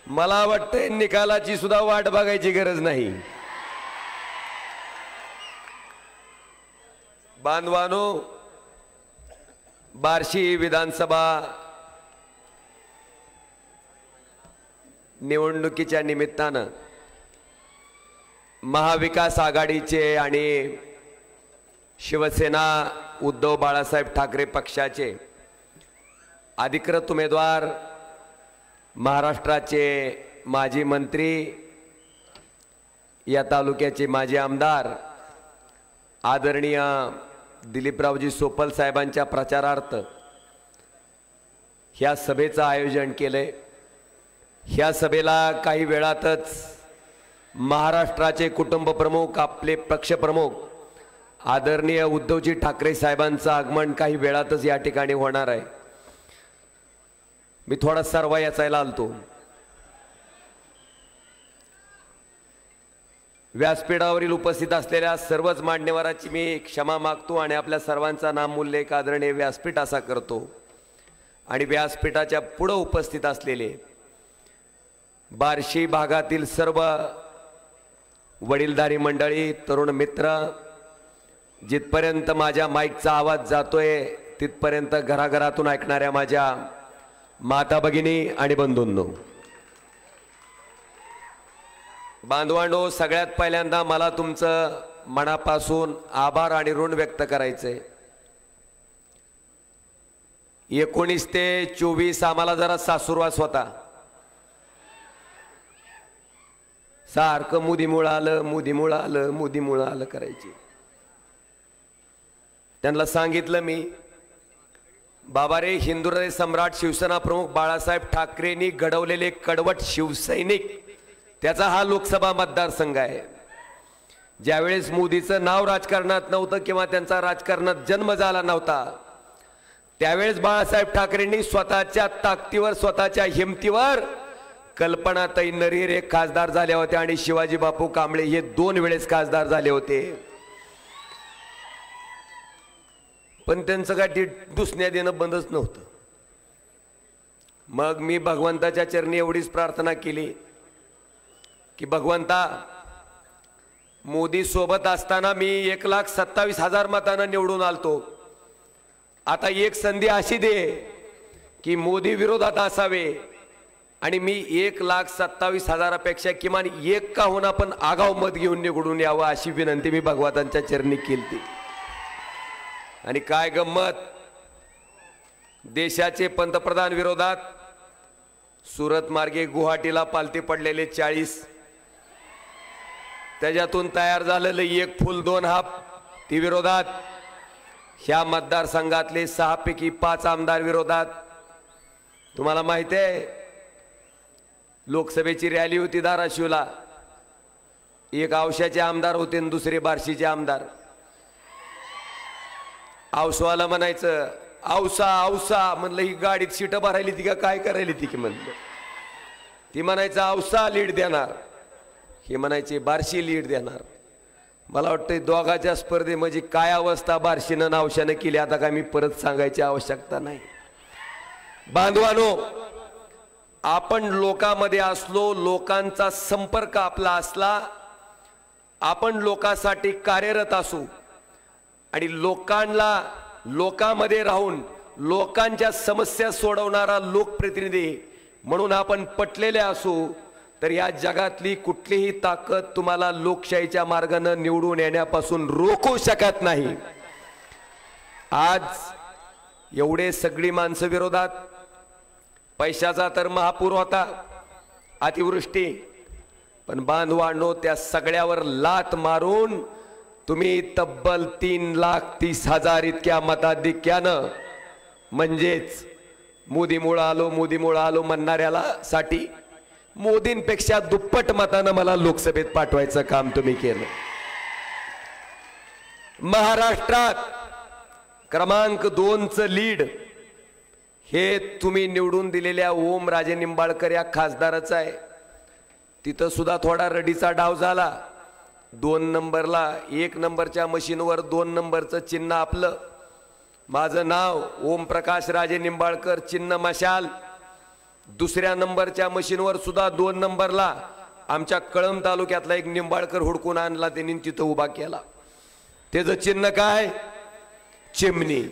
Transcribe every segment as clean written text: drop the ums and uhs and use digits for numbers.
मला वाटतंय निकालाची सुद्धा वाट बघायची गरज नाही। बांधवानो, बार्शी विधानसभा निवडणुकीच्या निमित्तानं महाविकास आघाडीचे आणि शिवसेना उद्धव बाळासाहेब ठाकरे पक्षाचे अधिकृत उमेदवार, महाराष्ट्राचे माजी मंत्री, या तालुक्याचे माजी आमदार आदरणीय दिलीपरावजी सोपल साहेबांच्या प्रचारार्थ ह्या सभेचं आयोजन केले। ह्या सभेला काही वेळातच महाराष्ट्राचे कुटुंब प्रमुख, आपले पक्ष प्रमुख आदरणीय उद्धवजी ठाकरे साहेबांचं आगमन काही वेळातच या ठिकाणी होणार आहे। मी थोडा सर्व याचायला आलतो। व्यासपीठावरील उपस्थित असलेल्या सर्वच मान्यवरांची मी क्षमा मागतो आणि आपल्या सर्वांचा नामोल्लेख आदरणीय व्यासपीठ असा करतो। आणि व्यासपीठाच्या पुढे उपस्थित असलेले बार्शी भागातील सर्व वडीलधारी मंडळी, तरुण मित्र, जिथपर्यंत माझ्या माईकचा आवाज जातोय तिथपर्यंत घराघरातून ऐकणाऱ्या माझ्या माता भगिनी आणि बंधूंनो, बांधवांनो, सगळ्यात पहिल्यांदा मला तुमचं मनापासून आभार आणि ऋण व्यक्त करायचंय। 19 ते 24 आम्हाला जरा सासुरवास होता, सारखं मुदीमुळं आलं, मुदीमुळं आलं, मुदीमुळं आलं करायची। त्यांना सांगितलं मी, बाबा रे, हिंदुहृदय सम्राट शिवसेना प्रमुख बाळासाहेब ठाकरेंनी घडवलेले कडवट शिवसैनिक, त्याचा हा लोकसभा मतदारसंघ आहे। ज्यावेळेस मोदीचं नाव राजकारणात नव्हतं किंवा त्यांचा राजकारणात जन्म झाला नव्हता, त्यावेळेस बाळासाहेब ठाकरेंनी स्वतःच्या ताकदीवर, स्वतःच्या हिमतीवर कल्पनाताई नरहर एक खासदार झाले होते आणि शिवाजी बापू कांबळे हे 2 वेळेस खासदार झाले होते। पण त्यांचं काय दुसण्या देणं बंदच नव्हतं। मग मी भगवंताच्या चरणी एवढीच प्रार्थना केली की भगवंता, मोदी सोबत असताना मी 1,27,000 मतांना निवडून आलतो, आता एक संधी अशी दे की मोदी विरोधात असावे आणि मी 1,27,000 किमान एक का होईना पण आगाव मत घेऊन निवडून यावं, अशी विनंती मी भगवंतांच्या चरणी केली। आणि काय गंमत, देशाचे पंतप्रधान विरोधात सुरत मार्गे गुवाहाटीला पालथे पडलेले 40, त्याच्यातून तयार झालेलं 1 फूल 2 हाफ ती विरोधात, ह्या मतदारसंघातले 6 पैकी 5 आमदार विरोधात। तुम्हाला माहिती आहे, लोकसभेची रॅली होती धाराशिवला, एक औशाचे आमदार होते आणि दुसरे बार्शीचे आमदार। औसवाला म्हणायचं, औसा औसा, म्हणलं ही गाडीत सीट भरायली ती का काय करायली ती की म्हणलं, ती म्हणायचं औसा लीड देणार, हे म्हणायचे बार्शी लीड देणार। मला वाटतं दोघाच्या स्पर्धेमध्ये काय अवस्था बार्शीनं औशानं केली आता काय मी परत सांगायची आवश्यकता नाही। बांधवानो, आपण लोकांमध्ये असलो, लोकांचा संपर्क आपला असला, आपण लोकांसाठी कार्यरत असू आणि लोकांमध्ये राहून लोकांच्या समस्या सोडवणारा लोकप्रतिनिधी म्हणून आपण पटलेले असू, तर या जगातली कुठलीही ताकद तुम्हाला लोकशाहीच्या मार्गाने निवडून येण्यापासून रोखू शकत नाही। आज एवढे सगळी माणसं विरोधात, पैशाचा तर महापूर होता, अतिवृष्टी, पण बांधवांनो, त्या सगळ्यावर लात मारून तुम्ही तब्बल 3,30,000 इतक्या मताधिक्यानं, म्हणजेच मोदीमुळं आलो, मोदीमुळं आलो म्हणणाऱ्याला साठी मोदींपेक्षा दुप्पट मतानं मला लोकसभेत पाठवायचं काम तुम्ही केलं। महाराष्ट्रात क्रमांक 2चं लीड हे तुम्ही निवडून दिलेल्या ओमराजे निंबाळकर या खासदाराचं आहे। तिथं सुद्धा थोडा रडीचा डाव झाला, 2 नंबरला 1 नंबरच्या मशीनवर 2 नंबरचं चिन्ह आपलं, माझं नाव ओमप्रकाश राजे निंबाळकर, चिन्ह मशाल. दुसऱ्या नंबरच्या मशीनवर सुद्धा 2 नंबरला आमच्या कळंब तालुक्यातला एक निंबाळकर हुडकून आणला, त्यांनी तिथं उभा केला. त्याचं चिन्ह काय? चिमणी.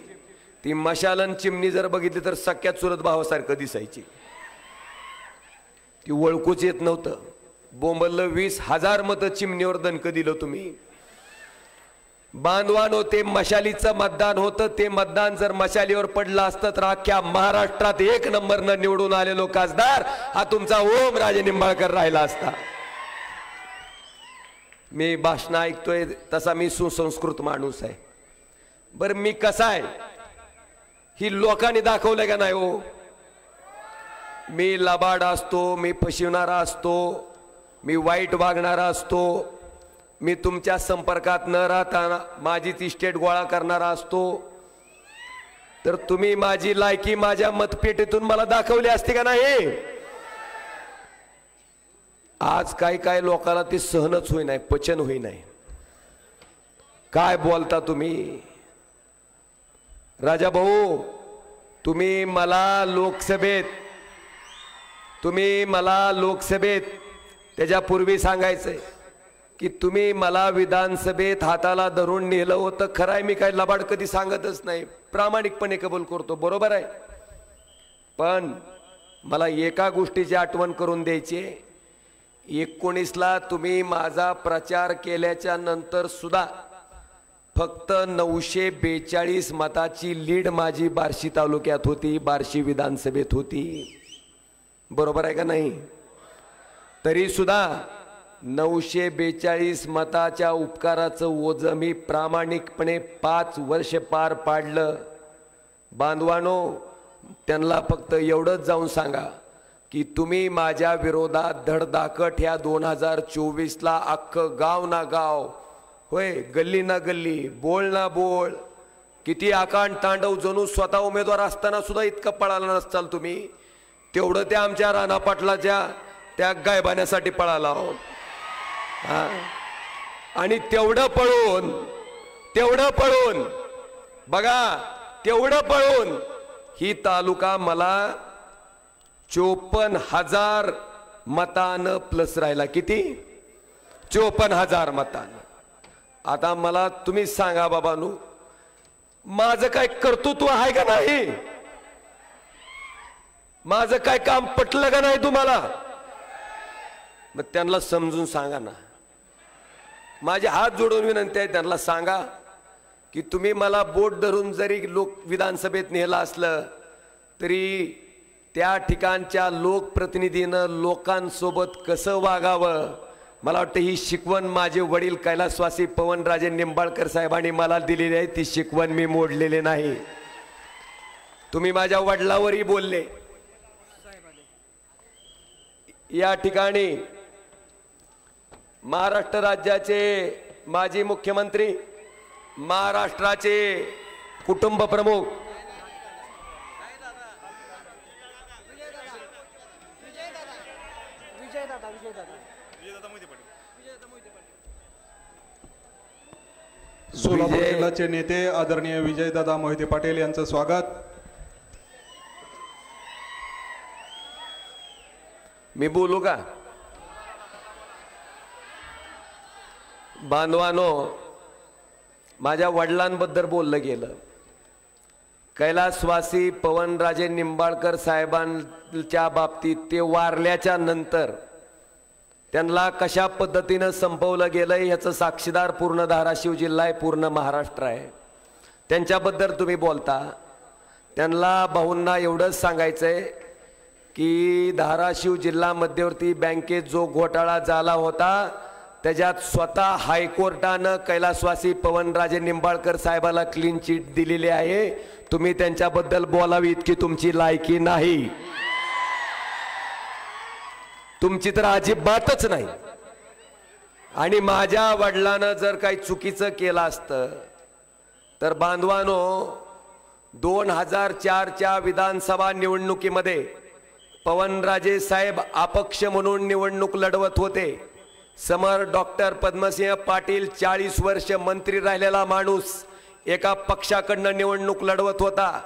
ती मशालन चिमणी जर बघितली तर सख्या चुलत भावासारखं दिसायची. ती ओळखूच येत नव्हतं. बोंबललं 20,000 मतं चिमणीवर दणकं दिलं तुम्ही. बांधवानो, ते मशालीचं मतदान होतं. ते मतदान जर मशालीवर पडलं असतं तर अख्ख्या महाराष्ट्रात 1 नंबरनं निवडून आलेलो खासदार हा तुमचा ओम राजे निंबाळकर राहिला असता. मी भाषण ऐकतोय तसा मी सुसंस्कृत माणूस आहे. बरं मी कसा आहे ही लोकांनी दाखवलं का नाही हो? मी लबाड असतो, मी फसवणारा असतो, मी वाईट वागणारा असतो, मी तुमच्या संपर्कात न राहता माझीच इस्टेट गोळा करणारा असतो. तर तुम्ही माझी लायकी माझ्या मतपेटीतून मला दाखवली असती का नाही? आज काय लोकांना ते सहनच होई नाही, पचन होई नाही. काय बोलता तुम्ही? राजा भाऊ, तुम्ही मला लोकसभेत त्याच्यापूर्वी सांगायचंय की तुम्ही मला विधानसभेत हाताला धरून नेलं होतं. खरं आहे, मी काय लबाड कधी सांगतच नाही, प्रामाणिकपणे कबूल करतो, बरोबर आहे. पण मला एका गोष्टीची आठवण करून द्यायची. 19ला तुम्ही माझा प्रचार केल्याच्या नंतर सुद्धा फक्त 942 मताची लीड माझी बार्शी तालुक्यात होती, बार्शी विधानसभेत होती, बरोबर आहे का नाही? तरी सुद्धा 942 मताच्या उपकाराचं ओझं मी प्रामाणिकपणे 5 वर्ष पार पाडलं. बांधवानो, त्यांना फक्त एवढंच जाऊन सांगा की तुम्ही माझ्या विरोधात धडधाकट ह्या 2024ला अख्खं गाव ना गाव, होय गल्ली ना गल्ली, बोल ना बोल, किती आकांड तांडव जणू स्वतः उमेदवार असताना सुद्धा इतकं पळाला नसताल तुम्ही, तेवढं त्या आमच्या राणा पाटलाच्या त्या गायबाण्यासाठी पळाला आहोत. आणि तेवढं पळून बघा, तेवढं पळून ही तालुका मला 54,000 मतानं प्लस राहिला. किती? 54,000 मतानं. आता मला तुम्ही सांगा बाबांनो, माझं काय कर्तृत्व आहे का नाही? माझं काय काम पटलं का नाही तुम्हाला? मग त्यांना समजून सांगा ना. माझे हात जोडून विनंती आहे, त्यांना सांगा की तुम्ही मला बोट धरून जरी विधानसभेत नेलं असलं तरी त्या ठिकाणच्या लोकप्रतिनिधीनं लोकांसोबत कसं वागावं, मला वाटतं ही शिकवण माझे वडील कैलासवासी पवनराजे निंबाळकर साहेबांनी मला दिलेली आहे. ती शिकवण मी मोडलेली नाही. तुम्ही माझ्या वडिलांवरही बोलले. या ठिकाणी महाराष्ट्र राज्याचे माजी मुख्यमंत्री, महाराष्ट्राचे कुटुंब प्रमुख सोलापूर जिल्ह्याचे नेते आदरणीय विजयदादा मोहिते पाटील यांचं स्वागत. मी बोलू का? बांधवानो, माझ्या वडिलांबद्दल बोललं गेलं. कैलासवासी पवनराजे निंबाळकर साहेबांच्या बाबतीत ते वारल्याच्या नंतर त्यांना कशा पद्धतीनं संपवलं गेलं याचं साक्षीदार पूर्ण धाराशिव जिल्हा आहे, पूर्ण महाराष्ट्र आहे. त्यांच्याबद्दल तुम्ही बोलता. त्यांना भाऊंना एवढंच सांगायचंय की धाराशिव जिल्हा मध्यवर्ती बँकेत जो घोटाळा झाला होता त्याच्यात स्वतः हायकोर्टानं कैलासवासी पवनराजे निंबाळकर साहेबाला क्लीन चिट दिलेली आहे. तुम्ही त्यांच्याबद्दल बोलावी इतकी तुमची लायकी नाही, तुमची तर अजिबातच नाही. आणि माझ्या वडिलांना जर काही चुकीचं केलं असतं तर बांधवानो, 2004च्या विधानसभा निवडणुकीमध्ये पवनराजे साहेब अपक्ष म्हणून निवडणूक लढवत होते. समोर डॉक्टर पद्मसिंह पाटील 40 वर्ष मंत्री राहिलेला माणूस एका पक्षाकडनं निवडणूक लढवत होता.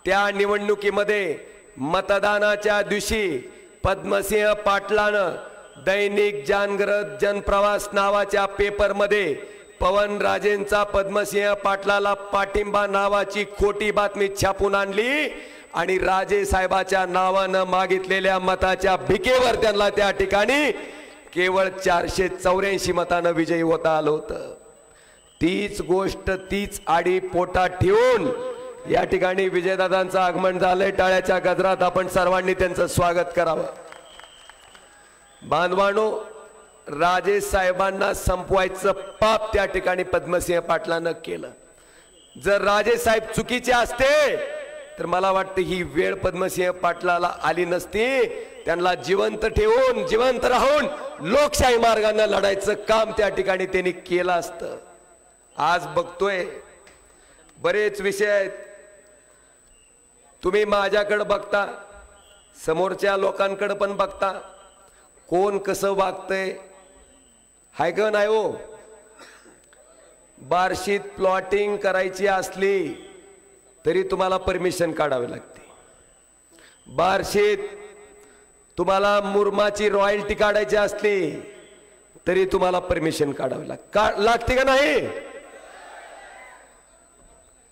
त्या निवडणुकीमध्ये मतदानाच्या दिवशी पद्मसिंह पाटलानं दैनिक जागृत जनप्रवास नावाच्या पेपरमध्ये पवनराजेंचा पद्मसिंह पाटलाला पाठिंबा नावाची खोटी बातमी छापून आणली आणि राजे साहेबाच्या नावानं मागितलेल्या मताच्या भिकेवर त्यांना त्या ठिकाणी केवळ 484 मतानं विजयी होता आलं होतं. तीच गोष्ट तीच आडी पोटात ठेवून या ठिकाणी विजयदादांचं आगमन झालंय. टाळ्याच्या गजरात आपण सर्वांनी त्यांचं स्वागत करावं. बांधवानो, राजे साहेबांना संपवायचं पाप त्या ठिकाणी पद्मसिंह पाटलानं केलं. जर राजे साहेब चुकीचे असते तर मला वाटतं ही वेळ पद्मसिंह पाटलाला आली नसती. त्यांना जिवंत ठेवून जिवंत राहून लोकशाही मार्गाने लढायचं काम त्या ठिकाणी त्यांनी केलं असतं. आज बघतोय बरेच विषय आहेत. तुम्ही माझ्याकडे बघता, समोरच्या लोकांकडे पण बघता, कोण कसं वागतंय हाय का नाही हो. बार्शीत प्लॉटिंग करायची असली तरी तुम्हाला परमिशन काढावी लागते. बार्शीत तुम्हाला मुरमाची रॉयल्टी काढायची असली तरी तुम्हाला परमिशन काढावी लागते का नाही.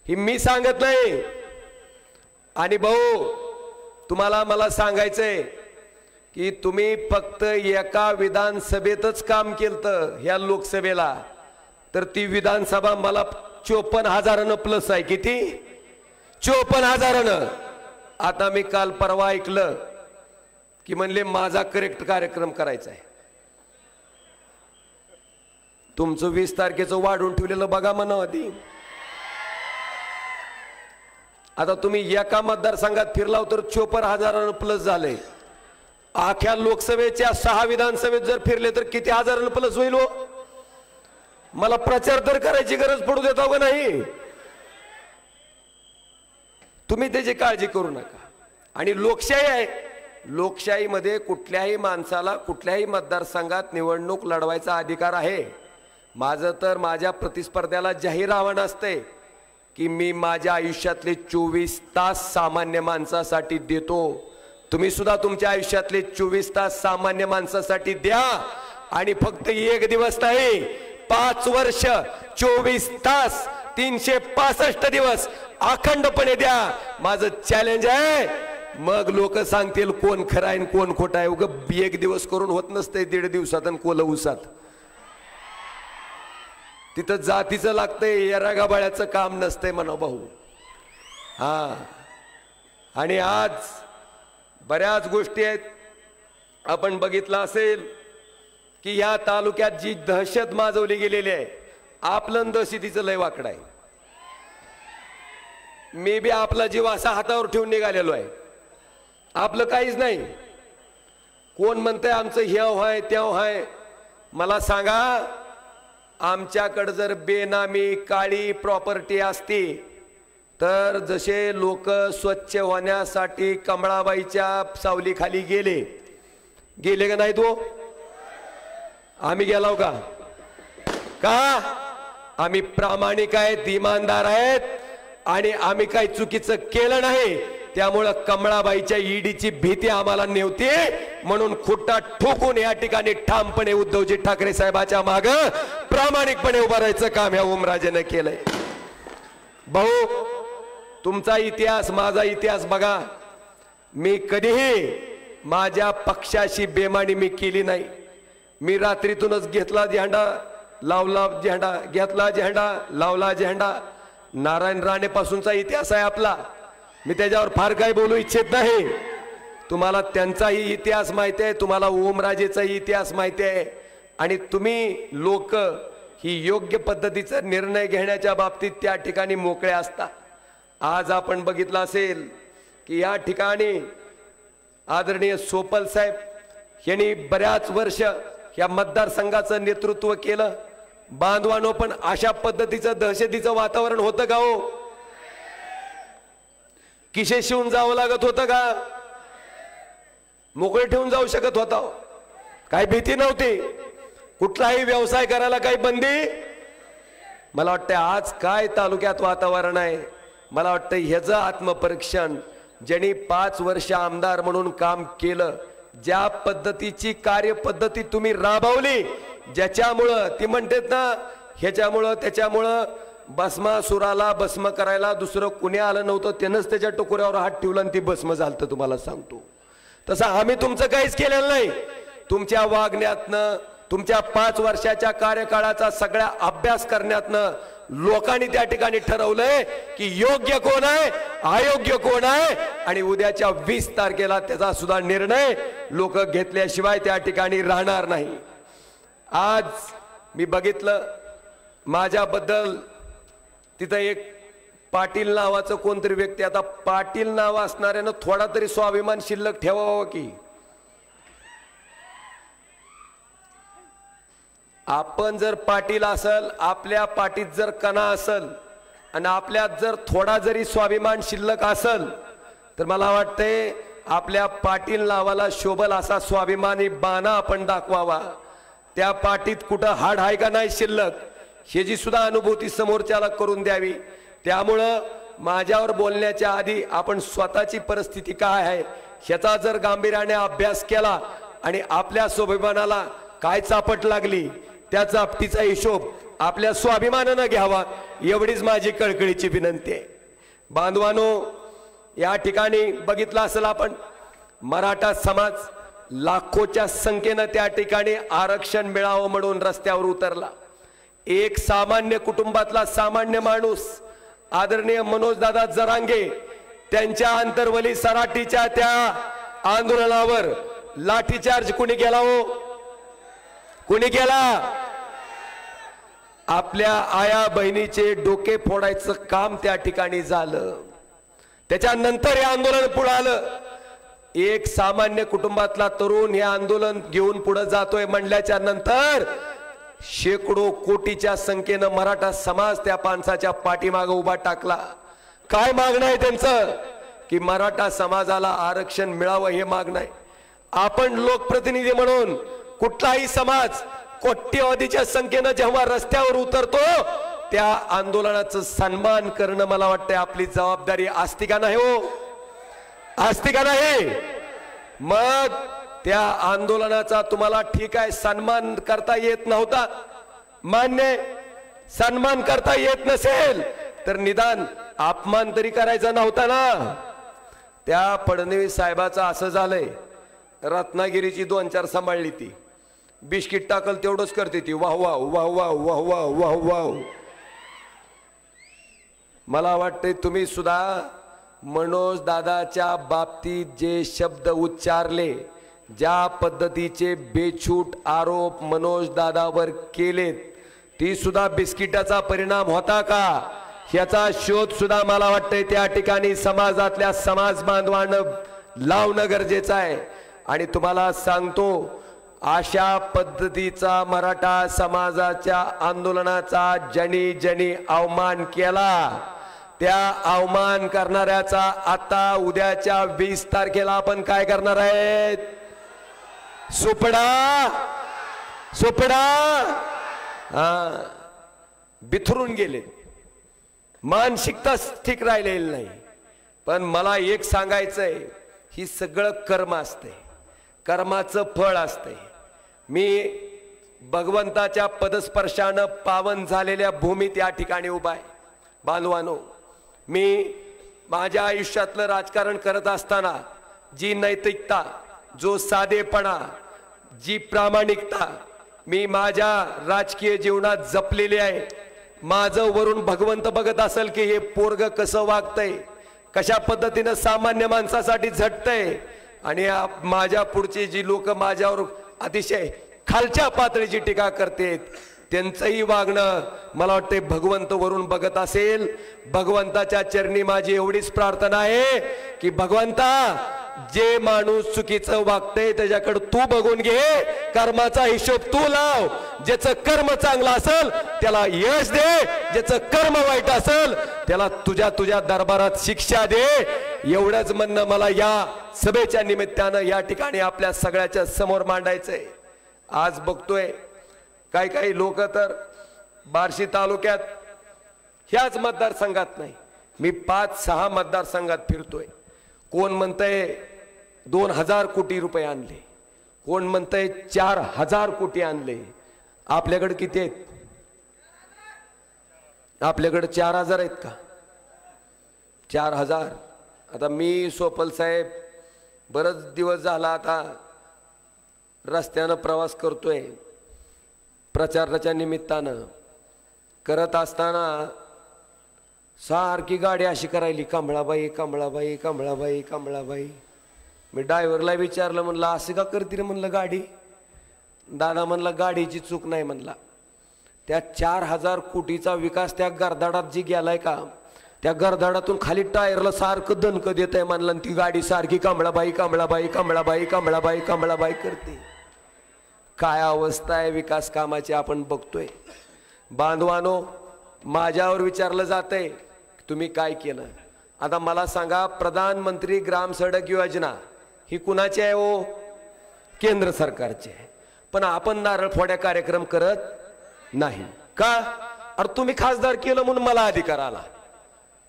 ही मी सांगत नाही. आणि भाऊ, तुम्हाला मला सांगायचंय की तुम्ही फक्त एका विधानसभेतच काम केलं ह्या लोकसभेला, तर ती विधानसभा मला 54,000 प्लस आहे. किती? 54,000. आता मी काल परवा ऐकलं की म्हणले माझा करेक्ट कार्यक्रम करायचा आहे. तुमचं 20 तारखेचं वाढून ठेवलेलं बघा म्हणा आधी. आता तुम्ही एका मतदारसंघात फिरलाव तर 54,000 प्लस झाले. आख्या लोकसभेच्या 6 विधानसभेत जर फिरले तर किती हजारांना प्लस होईल हो. मला प्रचार तर करायची गरज पडू देता का नाही. तुम्ही त्याची काळजी करू नका. आणि लोकशाही आहे. लोकशाहीमध्ये कुठल्याही माणसाला कुठल्याही मतदारसंघात निवडणूक लढवायचा अधिकार आहे. माझं तर माझ्या प्रतिस्पर्ध्याला जाहीर आव्हान असते की मी माझ्या आयुष्यातले 24 तास सामान्य माणसासाठी देतो. तुम्ही सुद्धा तुमच्या आयुष्यातले 24 तास सामान्य माणसासाठी द्या. आणि फक्त एक दिवस नाही, 5 वर्ष 24 तास 365 दिवस अखंडपणे द्या. माझं चॅलेंज आहे. मग लोक सांगतील कोण खरं आहे कोण खोटं आहे. उग एक दिवस करून होत नसते, 1.5 दिवसात आणि कोल उसात. तिथं जातीचं लागतंय, येरागाबाळ्याचं काम नसतंय म्हणा भाऊ. हा, आणि आज बऱ्याच गोष्टी आहेत. आपण बघितलं असेल की या तालुक्यात जी दहशत माजवली गेलेली आहे, आपलं दहशतीचं लय वाकडं आहे. मी बी आपला जीव असा हातावर ठेवून निघालेलो आहे. आपलं काहीच नाही. कोण म्हणतंय आमचं ह्याव आहे त्याव आहे. मला सांगा, आमच्याकडे जर बेनामी काळी प्रॉपर्टी असती तर जसे लोक स्वच्छ होण्यासाठी कमळाबाईच्या सावलीखाली गेले का नाही तो. आम्ही गेलो का? आम्ही प्रामाणिक आहेत, इमानदार आहेत आणि आम्ही काही चुकीचं केलं नाही. त्यामुळे कमळाबाईच्या ईडीची भीती आम्हाला नव्हती. म्हणून खुट्टा ठोकून या ठिकाणी ठामपणे उद्धवजी ठाकरे साहेबाच्या मागे प्रामाणिकपणे उभं राहायचं काम ह्या ओमराजेने केलंय. भाऊ, तुमचा इतिहास माझा इतिहास बघा. मी कधीही माझ्या पक्षाशी बेमानी मी केली नाही. मी रात्रीतूनच घेतला झेंडा, लावला झेंडा, घेतला झेंडा, लावला झेंडा. नारायण राणे पासूनचा इतिहास आहे आपला. मी त्याच्यावर फार काही बोलू इच्छित नाही. तुम्हाला त्यांचाही इतिहास माहिती आहे, तुम्हाला ओमराजेचाही इतिहास माहिती आहे. आणि तुम्ही लोक ही योग्य पद्धतीचा निर्णय घेण्याच्या बाबतीत त्या ठिकाणी मोकळे असता. आज आपण बघितलं असेल की या ठिकाणी आदरणीय सोपल साहेब यांनी बऱ्याच वर्ष या मतदारसंघाचं नेतृत्व केलं. बांधवानो, पण अशा पद्धतीचं दहशतीचं वातावरण होतं का हो? किशे शिवून जावं लागत होतं का? मोकळे ठेवून जाऊ शकत होता? काही भीती नव्हती. कुठलाही व्यवसाय करायला काही बंदी. मला वाटतं आज काय तालुक्यात वातावरण आहे, मला वाटतं ह्याचं आत्मपरीक्षण ज्यांनी 5 वर्ष आमदार म्हणून काम केलं, ज्या पद्धतीची कार्यपद्धती तुम्ही राबवली, ज्याच्यामुळं ती म्हणतात ना ह्याच्यामुळं त्याच्यामुळं भस्मासुराला भस्म करायला दुसरं कुणी आलं नव्हतं, त्यानंच त्याच्या टोकऱ्यावर हात ठेवला आणि ती भस्म झालतं. तुम्हाला सांगतो तसं आम्ही तुमचं काहीच केलेलं नाही. तुमच्या वागण्यातनं तुमच्या 5 वर्षाच्या कार्यकाळाचा सगळा अभ्यास करण्यातनं लोकांनी त्या ठिकाणी ठरवलंय की योग्य कोण आहे, अयोग्य कोण आहे, आणि उद्याच्या 20 तारखेला त्याचा सुद्धा निर्णय लोक घेतल्याशिवाय त्या ठिकाणी राहणार नाही. आज मी बघितलं माझ्याबद्दल तिथं एक पाटील नावाचं कोणतरी व्यक्ती, आता पाटील नाव असणाऱ्यानं थोडा तरी स्वाभिमान शिल्लक ठेवावं की. आपण जर पाटील असल, आपल्या पाटीत जर कणा असल आणि आपल्यात जर थोडा जरी स्वाभिमान शिल्लक असल तर मला वाटतंय आपल्या पाटील नावाला शोभल असा स्वाभिमानी बाणा आपण दाखवावा. त्या पाटीत कुठं हाड आहे का नाही शिल्लक ह्याची सुद्धा अनुभूती समोरच्याला करून द्यावी. त्यामुळं माझ्यावर बोलण्याच्या आधी आपण स्वतःची परिस्थिती काय आहे ह्याचा जर गांभीर्याने अभ्यास केला आणि आपल्या स्वाभिमानाला काय चापट लागली त्या चापटीचा हिशोब आपल्या स्वाभिमानानं घ्यावा, एवढीच माझी कळकळीची विनंती आहे. बांधवानो, या ठिकाणी बघितलं असेल आपण, मराठा समाज लाखोच्या संख्येनं त्या ठिकाणी आरक्षण मिळावं म्हणून रस्त्यावर उतरला. एक सामान्य कुटुंबातला सामान्य माणूस आदरणीय मनोजदादा जरांगे त्यांच्या अंतरवली सराटीच्या त्या आंदोलनावर लाठीचार्ज कुणी केला हो? कुणी केला? आपल्या आया बहिणीचे डोके फोडायचं काम त्या ठिकाणी झालं. त्याच्यानंतर हे आंदोलन पुढे आलं. एक सामान्य कुटुंबातला तरुण हे आंदोलन घेऊन पुढे जातोय म्हणल्याच्या नंतर शेकडो कोटीच्या संख्येनं मराठा समाज त्या माणसाच्या पाठीमागे उभा टाकला. काय मागणं आहे त्यांचं? की मराठा समाजाला आरक्षण मिळावं हे मागणं आहे. आपण लोकप्रतिनिधी म्हणून कुठलाही समाज कोट्यवधीच्या संख्येनं जेव्हा रस्त्यावर उतरतो त्या आंदोलनाचं सन्मान करणं मला वाटतं आपली जबाबदारी असते का नाही हो? असते का नाही? मग त्या आंदोलनाचा तुम्हाला ठीक आहे सन्मान करता येत नव्हता, मान्य, सन्मान करता येत नसेल तर निदान अपमान तरी करायचा नव्हता ना. त्या फडणवीस साहेबाचं असं झालंय, रत्नागिरीची 2-4 सांभाळली ती, बिस्किट टाकल तेवढंच करते ती, वाह वाह वाह वाह वाह वाह वाह वाह. मला वाटते तुम्ही सुद्धा मनोज दादाच्या बाबतीत जे शब्द उच्चारले, ज्या पद्धतीचे बेछूट आरोप मनोज दादावर केलेत, ती सुद्धा बिस्किटाचा परिणाम होता का ह्याचा शोध सुद्धा मला वाटतंय त्या ठिकाणी समाजातल्या समाज बांधवांना लावणं गरजेचं आहे. आणि तुम्हाला सांगतो अशा पद्धतीचा मराठा समाजाच्या आंदोलनाचा ज्यांनी ज्यांनी अवमान केला त्या अवमान करणाऱ्याचा आता उद्याच्या 20 तारखेला आपण काय करणार आहेत? सुपडा सुपडा. हा, बिथरून गेले, मानसिकता ठीक राहिलेली नाही. पण मला एक सांगायचंय, ही सगळं कर्म असते, कर्माचं फळ असते. मी भगवंताच्या पदस्पर्शानं पावन झालेल्या भूमीत या ठिकाणी उभा आहे. बांधवानो, मी माझ्या आयुष्यातलं राजकारण करत असताना जी नैतिकता, जो साधेपणा, जी प्रामाणिकता मी माझ्या राजकीय जीवनात जपलेली आहे. माझं वरून भगवंत बघत असेल की हे पोरग कसं वागतंय, कशा पद्धतीनं सामान्य माणसासाठी झटतंय, आणि माझ्या पुढची जी लोक माझ्यावर अतिशय खालच्या पातळीची टीका करतात त्यांचंही वागणं मला वाटते भगवंत वरून बघत असेल. भगवंताच्या चरणी माझी एवढीच प्रार्थना आहे की भगवंता, जे माणूस चुकीचं वागतंय त्याच्याकडे तू बघून घे, कर्माचा हिशोब तू लाव. ज्याचं कर्म चांगलं असेल त्याला यश दे, ज्याचं कर्म वाईट असेल त्याला तुझ्या दरबारात शिक्षा दे. एवढंच म्हणणं मला या सभेच्या निमित्तानं या ठिकाणी आपल्या सगळ्याच्या समोर मांडायचंय. आज बघतोय काही लोक तर बार्शी तालुक्यात ह्याच मतदारसंघात नाही, मी 5-6 मतदारसंघात फिरतोय. कोण म्हणतंय 2000 कोटी रुपये आणले, कोण म्हणतंय 4000 कोटी आणले. आपल्याकडे किती आहेत? आपल्याकडे 4000 आहेत का? 4000. आता मी सोपल साहेब बरंच दिवस झाला आता रस्त्यानं प्रवास करतोय प्रचाराच्या निमित्तानं. करत असताना सारखी गाडी अशी करायली, कमळाबाई कमळाबाई कमळाबाई कमळाबाई. मी ड्रायव्हरला विचारलं, म्हणलं असं का करते रे म्हणलं गाडी. दादा म्हणला गाडीची चूक नाही म्हणला, त्या 4000 कोटीचा विकास त्या गरदाडात जी गेलाय का, त्या गरदाडातून खाली टायरला सारखं दणकं देत आहे म्हणलं, ती गाडी सारखी कमळाबाई कमळाबाई कमळाबाई कमळाबाई कमळाबाई करते. काय अवस्था आहे विकास कामाची आपण बघतोय. बांधवानो, माझ्यावर विचारलं जातंय तुम्ही काय केलं. आता मला सांगा, प्रधानमंत्री ग्राम सडक योजना ही कुणाची आहे हो? केंद्र सरकारची आहे. पण आपण नारळ फोड्या कार्यक्रम करत नाही का? अरे तुम्ही खासदार केलं म्हणून मला अधिकार आला.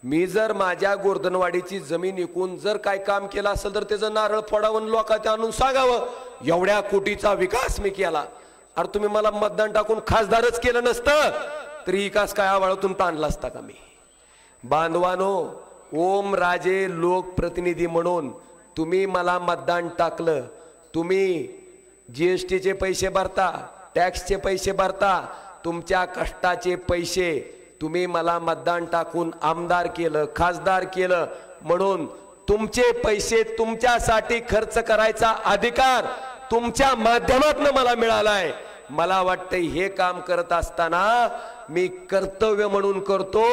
मी जर माझ्या गोर्धनवाडीची जमीन विकून जर काय काम केलं असेल तर त्याचं नारळ फोडावून लोकांत आणून सांगावं एवढ्या कोटीचा विकास मी केला. अरे तुम्ही मला मतदान टाकून खासदारच केलं नसतं तरी विकास काय आवाळातून ताणला असता का मी? बांधवानो, ओम राजे लोकप्रतिनिधी म्हणून तुम्ही मला मतदान टाकलं. तुम्ही जीएसटीचे पैसे भरता, टॅक्सचे पैसे भरता, तुमच्या कष्टाचे पैसे तुम्ही मला मतदान टाकून आमदार केलं, खासदार केलं, म्हणून तुमचे पैसे तुमच्यासाठी खर्च करायचा अधिकार तुमच्या माध्यमातून मला मिळालाय. मला वाटतंय हे काम करत असताना मी कर्तव्य म्हणून करतो,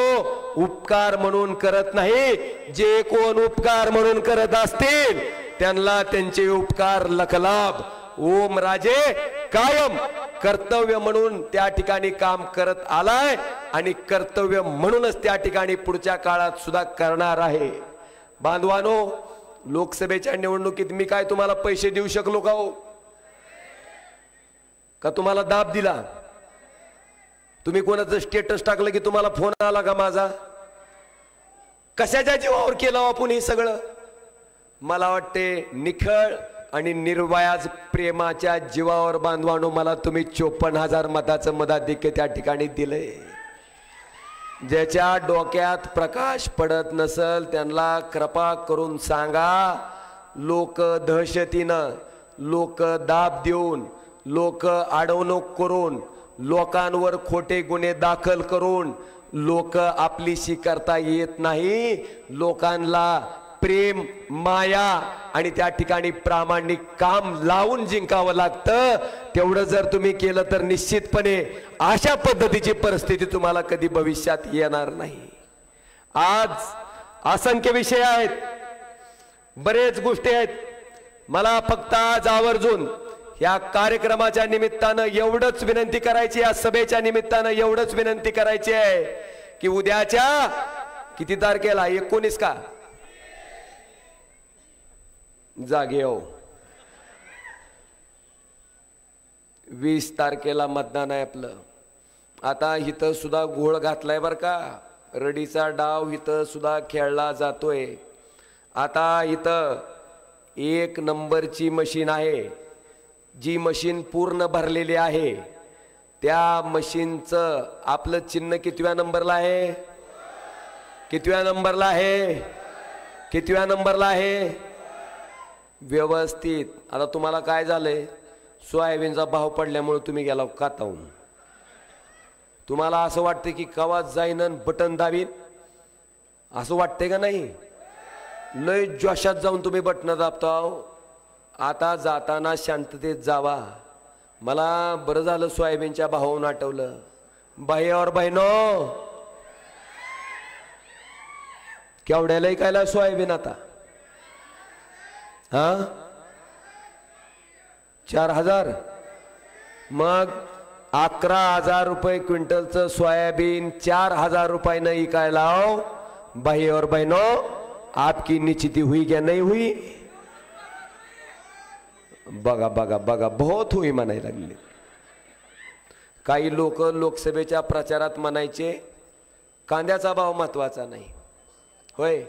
उपकार म्हणून करत नाही. जे कोण उपकार म्हणून करत असतील त्यांना त्यांचे उपकार लखलाभ. ओम राजे कायम कर्तव्य म्हणून त्या ठिकाणी काम करत आलाय आणि कर्तव्य म्हणूनच त्या ठिकाणी पुढच्या काळात सुद्धा करणार आहे. बांधवानो, लोकसभेच्या निवडणुकीत मी काय तुम्हाला पैसे देऊ शकलो का हो? का तुम्हाला दाब दिला? तुम्ही कोणाचं स्टेटस टाकलं की तुम्हाला फोन आला का माझा? कशाच्या जीवावर केलं आपण हे सगळं? मला वाटते निखळ आणि निर्वयाज प्रेमाच्या जीवावर बांधवानो मला तुम्ही 54,000 मताचं मताधिक्य त्या ठिकाणी दिलंय. ज्याच्या डोक्यात प्रकाश पडत नसल त्यांना कृपा करून सांगा. लोक दहशतीनं, लोक दाब देऊन, लोक अडवणूक करून, लोकांवर खोटे गुन्हे दाखल करून लोक आपलीशी करता येत नाही. लोकांना प्रेम, माया आणि त्या ठिकाणी प्रामाणिक काम लावून जिंकावं लागतं. तेवढं जर तुम्ही केलं तर निश्चितपणे अशा पद्धतीची परिस्थिती तुम्हाला कधी भविष्यात येणार नाही. आज असंख्य विषय आहेत, बरेच गोष्टी आहेत. मला फक्त आज आवर्जून या कार्यक्रमाच्या निमित्तानं एवढंच विनंती करायची, या सभेच्या निमित्तानं एवढंच विनंती करायची आहे की उद्याच्या किती तारखेला? 19 का? जागे हो. 20 तारखेला मतदान आहे आपलं. आता इथं सुद्धा घोळ घातलाय बर का, रडीचा डाव इथं सुद्धा खेळला जातोय. आता इथं 1 नंबरची मशीन आहे, जी मशीन पूर्ण भरलेली आहे. त्या मशीनचं आपलं चिन्ह कितव्या नंबरला आहे? कितव्या नंबरला आहे? कितव्या नंबरला आहे? व्यवस्थित. आता तुम्हाला काय झालंय? सोयाबीनचा भाव पडल्यामुळे तुम्ही गेला कातावून. तुम्हाला असं वाटतं की कवा जाईन बटन दाबीन, असं वाटतंय का नाही? लय जोशात जाऊन तुम्ही बटन दाबता. आता जाताना शांततेत जावा. मला बरं झालं सोयाबीनच्या भावावरून आठवलं. बाई और बहिनो, केवढ्याला ऐकायला सोयाबीन आता? हा, 4000. मग 11,000 रुपये क्विंटलचं सोयाबीन 4,000 रुपयानं इकायला. भाई और बहनों, आपकी निश्चिती हुई क्या नहीं हुई? बघा बघा बघा, बहुत हुई म्हणायला लागले. काही लोक लोकसभेच्या प्रचारात म्हणायचे कांद्याचा भाव महत्वाचा नाही होय,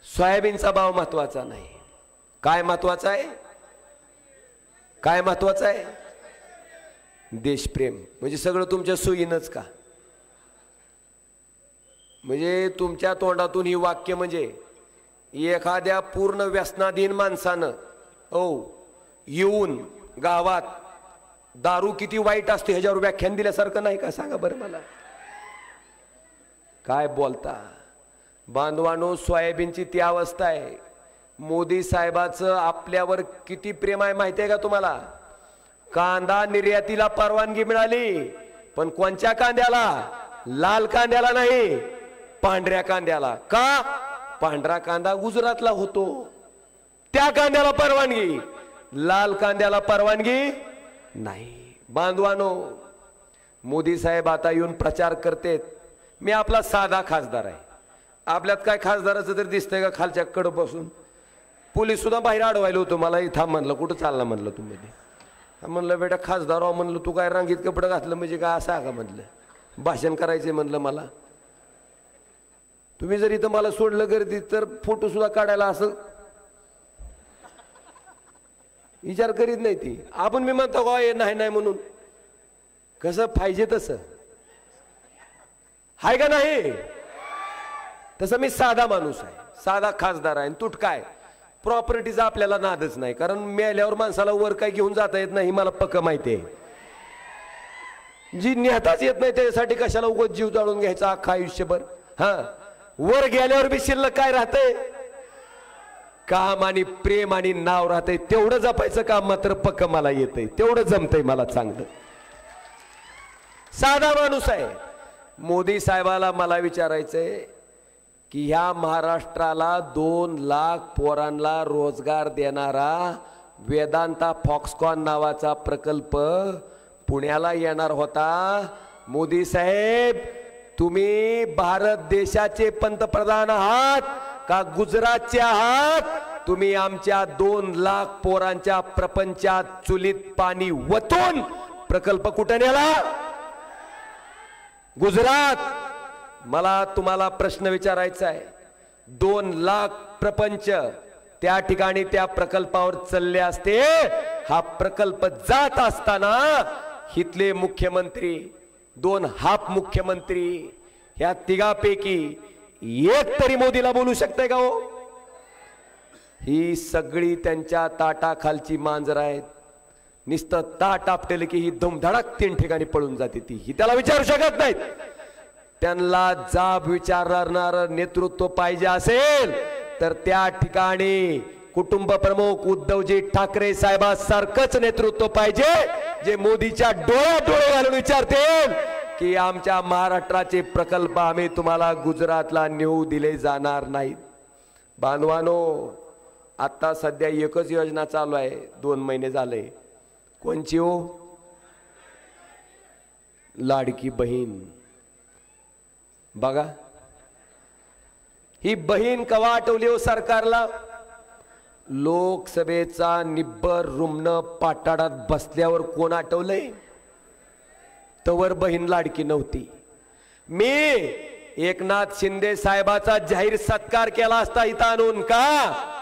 सोयाबीनचा भाव महत्वाचा नाही, काय महत्वाचा आहे? काय महत्वाचं आहे? देशप्रेम. म्हणजे सगळं तुमच्या सोयीनच का? म्हणजे तुमच्या तोंडातून ही वाक्य म्हणजे एखाद्या पूर्ण व्यसनाधीन माणसानं येऊन गावात दारू किती वाईट असते ह्याच्यावर व्याख्यान दिल्यासारखं नाही का? सांगा बरं मला. काय बोलता बांधवानो? सोयाबीनची ती अवस्था आहे. मोदी साहेबाचं आपल्यावर किती प्रेम आहे माहिती आहे का तुम्हाला? कांदा निर्यातीला परवानगी मिळाली, पण कोणत्या कांद्याला? लाल कांद्याला नाही, पांढऱ्या कांद्याला. का? पांढरा कांदा गुजरातला होतो, त्या कांद्याला परवानगी, लाल कांद्याला परवानगी नाही. बांधवानो, मोदी साहेब आता येऊन प्रचार करतेत, मी आपला साधा खासदार आहे. आपल्यात काय खासदाराचं तरी दिसतंय का? खालच्या कडं बसून पोलीस सुद्धा बाहेर अडवायला होतो मला. इथं म्हणलं कुठं चालला म्हणलं तुम्ही? म्हणलं बेटा खासदार हो म्हणलं, तू काय रांगीत कपडं घातलं म्हणजे काय असं का म्हणलं? भाषण करायचंय म्हणलं मला. तुम्ही जर इथं मला सोडलं गर्दीत तर फोटो सुद्धा काढायला असं विचार करीत नाही ती. आपण मी म्हणतो का नाही नाही म्हणून? कसं पाहिजे तसं हाय का नाही? तसं मी साधा माणूस आहे, साधा खासदार आहे. तुट काय प्रॉपर्टीचा आपल्याला नादच नाही, कारण मेल्यावर माणसाला वर काय घेऊन जाता येत नाही मला पक्क माहिती आहे. जी नेताच येत नाही त्याच्यासाठी कशाला उगाच जीव जाळून घ्यायचा अख्खा आयुष्यभर? हा, वर गेल्यावर बी शिल्लक काय राहतंय? काम आणि प्रेम आणि नाव राहतंय. तेवढं जपायचं काम मात्र पक्क मला येतंय, तेवढं जमतंय मला चांगलं. साधा माणूस आहे. मोदी साहेबाला मला विचारायचंय की ह्या महाराष्ट्राला 2 लाख पोरांना रोजगार देणारा वेदांता फॉक्सकॉन नावाचा प्रकल्प पुण्याला येणार होता. मोदी साहेब, तुम्ही भारत देशाचे पंतप्रधान आहात का गुजरातचे आहात? तुम्ही आमच्या 2 लाख पोरांच्या प्रपंचात चुलीत पाणी वतून प्रकल्प कुठे नेला? गुजरात. मला तुम्हाला प्रश्न विचारायचा आहे. 2 लाख प्रपंच त्या ठिकाणी त्या प्रकल्पावर चालले असते. हा प्रकल्प जात असताना हितले मुख्यमंत्री, 2 हाफ मुख्यमंत्री, ह्या तिघापैकी एक तरी मोदीला बोलू शकते का हो? ही सगळी त्यांच्या ताटाखालची मांजर आहेत. नुसतं ताट आपटेल की ही धुमधडक 3 ठिकाणी पळून जाते. ती ही त्याला विचारू शकत नाहीत. त्यांना जाब विचारणार नेतृत्व पाहिजे असेल तर त्या ठिकाणी कुटुंब प्रमुख उद्धवजी ठाकरे साहेबांसारखंच नेतृत्व पाहिजे, जे मोदीच्या डोळ्यात डोळे घालून विचारतील की आमच्या महाराष्ट्राचे प्रकल्प आम्ही तुम्हाला गुजरातला नेऊ दिले जाणार नाहीत. बांधवानो, आता सध्या एकच योजना चालू आहे, 2 महिने झाले. कोणची हो? लाडकी बहीण. बघा, ही बहीण कवा आठवली हो सरकारला? लोकसभेचा निब्बर रुमन पाटाडात बसल्यावर कोण आठवलंय? तवर बहीण लाडकी नव्हती. मी एकनाथ शिंदे साहेबाचा जाहीर सत्कार केला असता इथं आणून. का?